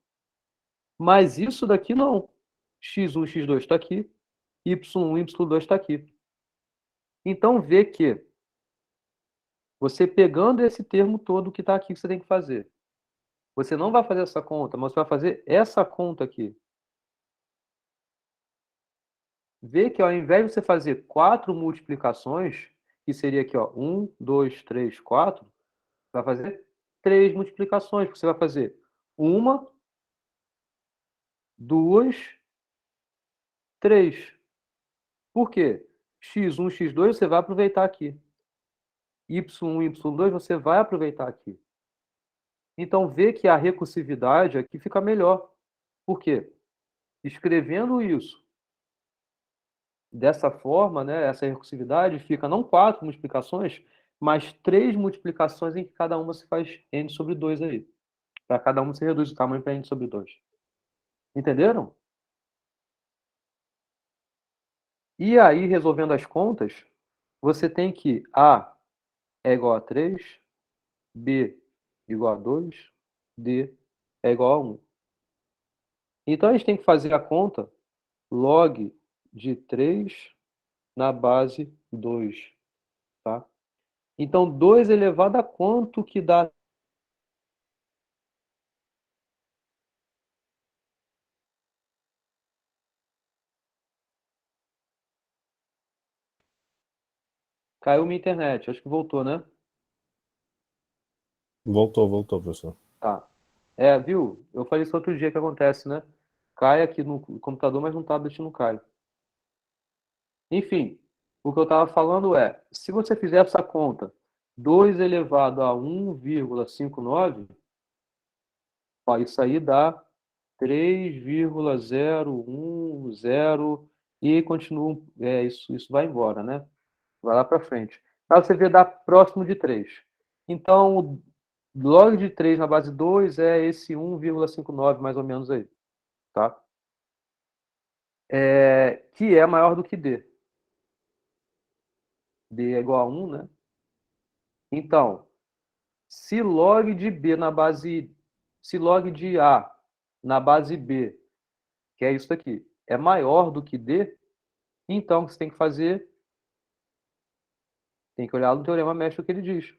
S1: Mas isso daqui não. x1, x2 está aqui, y1, y2 está aqui. Então, vê que você pegando esse termo todo que está aqui que você tem que fazer. Você não vai fazer essa conta, mas você vai fazer essa conta aqui. Vê que ao invés de você fazer 4 multiplicações, que seria aqui, ó, 1, 2, 3, 4, vai fazer 3 multiplicações, porque você vai fazer uma, 2, 3. Por quê? x1, x2 você vai aproveitar aqui. y1, y2 você vai aproveitar aqui. Então, vê que a recursividade aqui fica melhor. Por quê? Escrevendo isso dessa forma, né, essa recursividade fica não 4 multiplicações, mas 3 multiplicações em que cada uma se faz n sobre 2 aí. Para cada uma se reduz o tamanho para n sobre 2. Entenderam? E aí, resolvendo as contas, você tem que A é igual a 3, B igual a 2, D é igual a 1. Então, a gente tem que fazer a conta log de 3 na base 2. Tá? Então, 2 elevado a quanto que dá? Caiu minha internet, acho que voltou, né?
S3: Voltou, professor.
S1: Tá. Viu? Eu falei isso outro dia que acontece, né? Cai aqui no computador, mas no tablet não cai. Enfim, o que eu estava falando é, se você fizer essa conta, 2 elevado a 1,59, ó, isso aí dá 3,010 e aí continua, isso vai embora, né? Vai lá para frente. Aí você vê dar próximo de 3. Então, log de 3 na base 2 é esse 1,59 mais ou menos aí, tá? Que é maior do que D. D é igual a 1, né? Então, se log de B na base, se log de A na base B, que é isso aqui, é maior do que D, então o que você tem que fazer, tem que olhar no teorema mestre o que ele diz.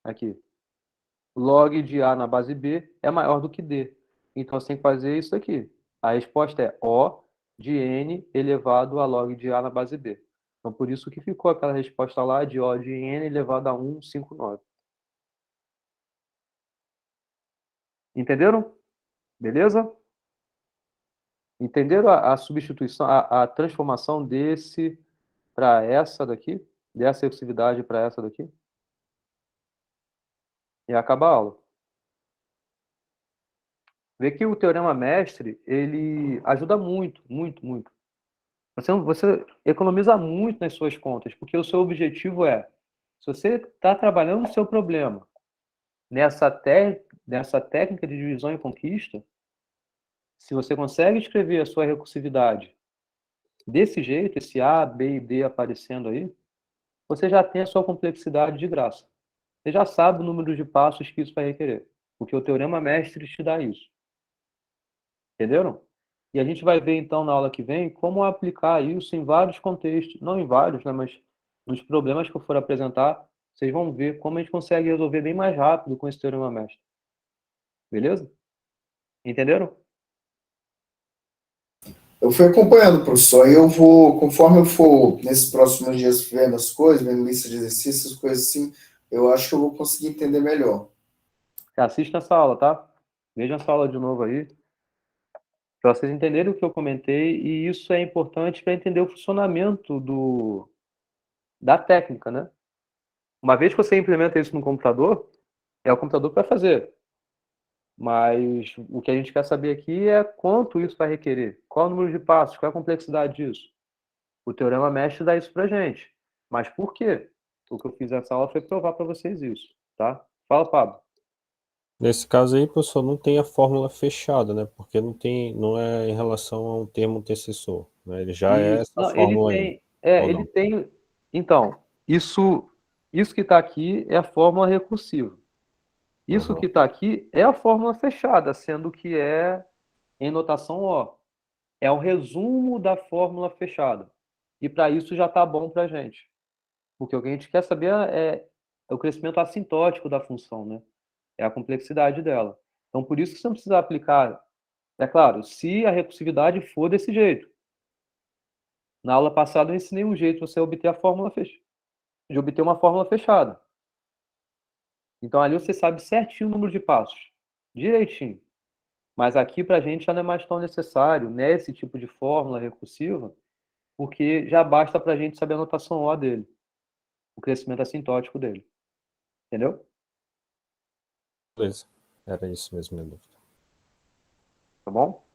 S1: Aqui. Log de A na base B é maior do que D. Então você tem que fazer isso aqui. A resposta é O de N elevado a log de A na base B. Então por isso que ficou aquela resposta lá de O de N elevado a 1,59. Entenderam? Beleza? Entenderam a substituição, a transformação desse para essa daqui? Dessa recursividade para essa daqui? E acaba a aula. Vê que o teorema mestre, ele ajuda muito, muito, muito. Você economiza muito nas suas contas, porque o seu objetivo é, se você está trabalhando o seu problema nessa técnica de divisão e conquista, se você consegue escrever a sua recursividade desse jeito, esse A, B e D aparecendo aí, você já tem a sua complexidade de graça. Você já sabe o número de passos que isso vai requerer, porque o teorema mestre te dá isso. Entenderam? E a gente vai ver, então, na aula que vem, como aplicar isso em vários contextos. Não em vários, né, mas nos problemas que eu for apresentar, vocês vão ver como a gente consegue resolver bem mais rápido com esse teorema mestre. Beleza? Entenderam?
S2: Eu fui acompanhando, professor, aí eu vou, conforme eu for nesses próximos dias vendo as coisas, vendo lista de exercícios, coisas assim, eu acho que eu vou conseguir entender melhor.
S1: Assista essa aula, tá? Vejam essa aula de novo aí, para vocês entenderem o que eu comentei, e isso é importante para entender o funcionamento da técnica, né? Uma vez que você implementa isso no computador, é o computador que vai fazer. Mas o que a gente quer saber aqui é quanto isso vai requerer, qual o número de passos, qual é a complexidade disso. O teorema mestre dá isso pra gente. Mas por quê? O que eu fiz nessa aula foi provar para vocês isso, tá? Fala, Pablo.
S3: Nesse caso aí, professor, não tem a fórmula fechada, né? Porque não é em relação a um termo antecessor, né? Ele já é
S1: Isso,
S3: essa
S1: não, ele
S3: fórmula aí,
S1: tem,
S3: ou
S1: ele
S3: não?
S1: tem. Então, isso que está aqui é a fórmula recursiva. Isso
S3: Aham.
S1: que está aqui é a fórmula fechada, sendo que é em notação O. É um resumo da fórmula fechada. E para isso já está bom para a gente. Porque o que a gente quer saber é o crescimento assintótico da função, né? É a complexidade dela. Então, por isso que você não precisa aplicar. É claro, se a recursividade for desse jeito. Na aula passada eu ensinei um jeito de você obter a fórmula de obter uma fórmula fechada. Então ali você sabe certinho o número de passos, direitinho. Mas aqui para a gente já não é mais tão necessário nesse tipo de fórmula recursiva, porque já basta para a gente saber a notação O dele, o crescimento assintótico dele. Entendeu?
S3: Beleza. Era isso mesmo, minha dúvida.
S1: Tá bom?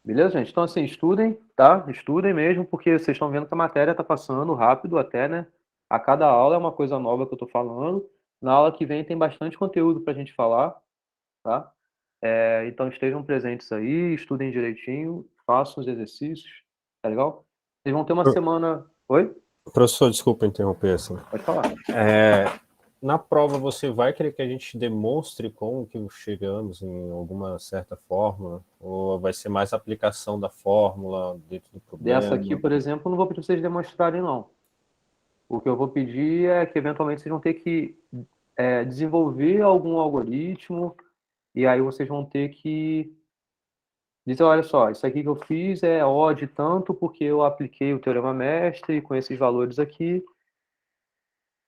S1: Beleza, gente? Então, assim, estudem, tá? Estudem mesmo, porque vocês estão vendo que a matéria está passando rápido até, né? A cada aula é uma coisa nova que eu estou falando. Na aula que vem tem bastante conteúdo para a gente falar, tá? Então estejam presentes aí, estudem direitinho, façam os exercícios, tá legal? Vocês vão ter uma
S3: Pro-
S1: semana. Oi?
S3: Professor, desculpa interromper assim.
S1: Pode falar.
S3: Na prova, você vai querer que a gente demonstre como que chegamos em alguma certa fórmula? Ou vai ser mais aplicação da fórmula dentro do
S1: Dessa aqui,
S3: problema?
S1: por exemplo, eu não vou pedir para vocês demonstrarem, não. O que eu vou pedir é que, eventualmente, vocês vão ter que desenvolver algum algoritmo, e aí vocês vão ter que dizer, olha só, isso aqui que eu fiz é O de tanto porque eu apliquei o teorema mestre, e com esses valores aqui,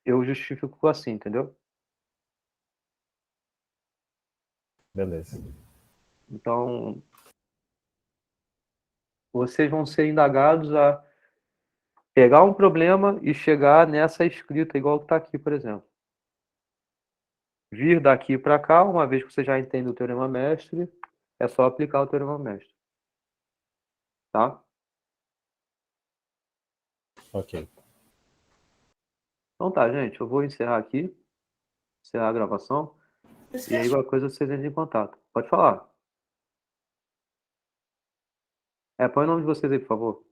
S1: eu justifico assim, entendeu?
S3: Beleza.
S1: Então, vocês vão ser indagados a pegar um problema e chegar nessa escrita, igual que está aqui, por exemplo. Vir daqui para cá, uma vez que você já entende o teorema mestre, é só aplicar o teorema mestre. Tá?
S3: Ok.
S1: Então tá, gente. Eu vou encerrar aqui. Encerrar a gravação. E aí, qualquer coisa, vocês entrem em contato. Pode falar. Põe o nome de vocês aí, por favor.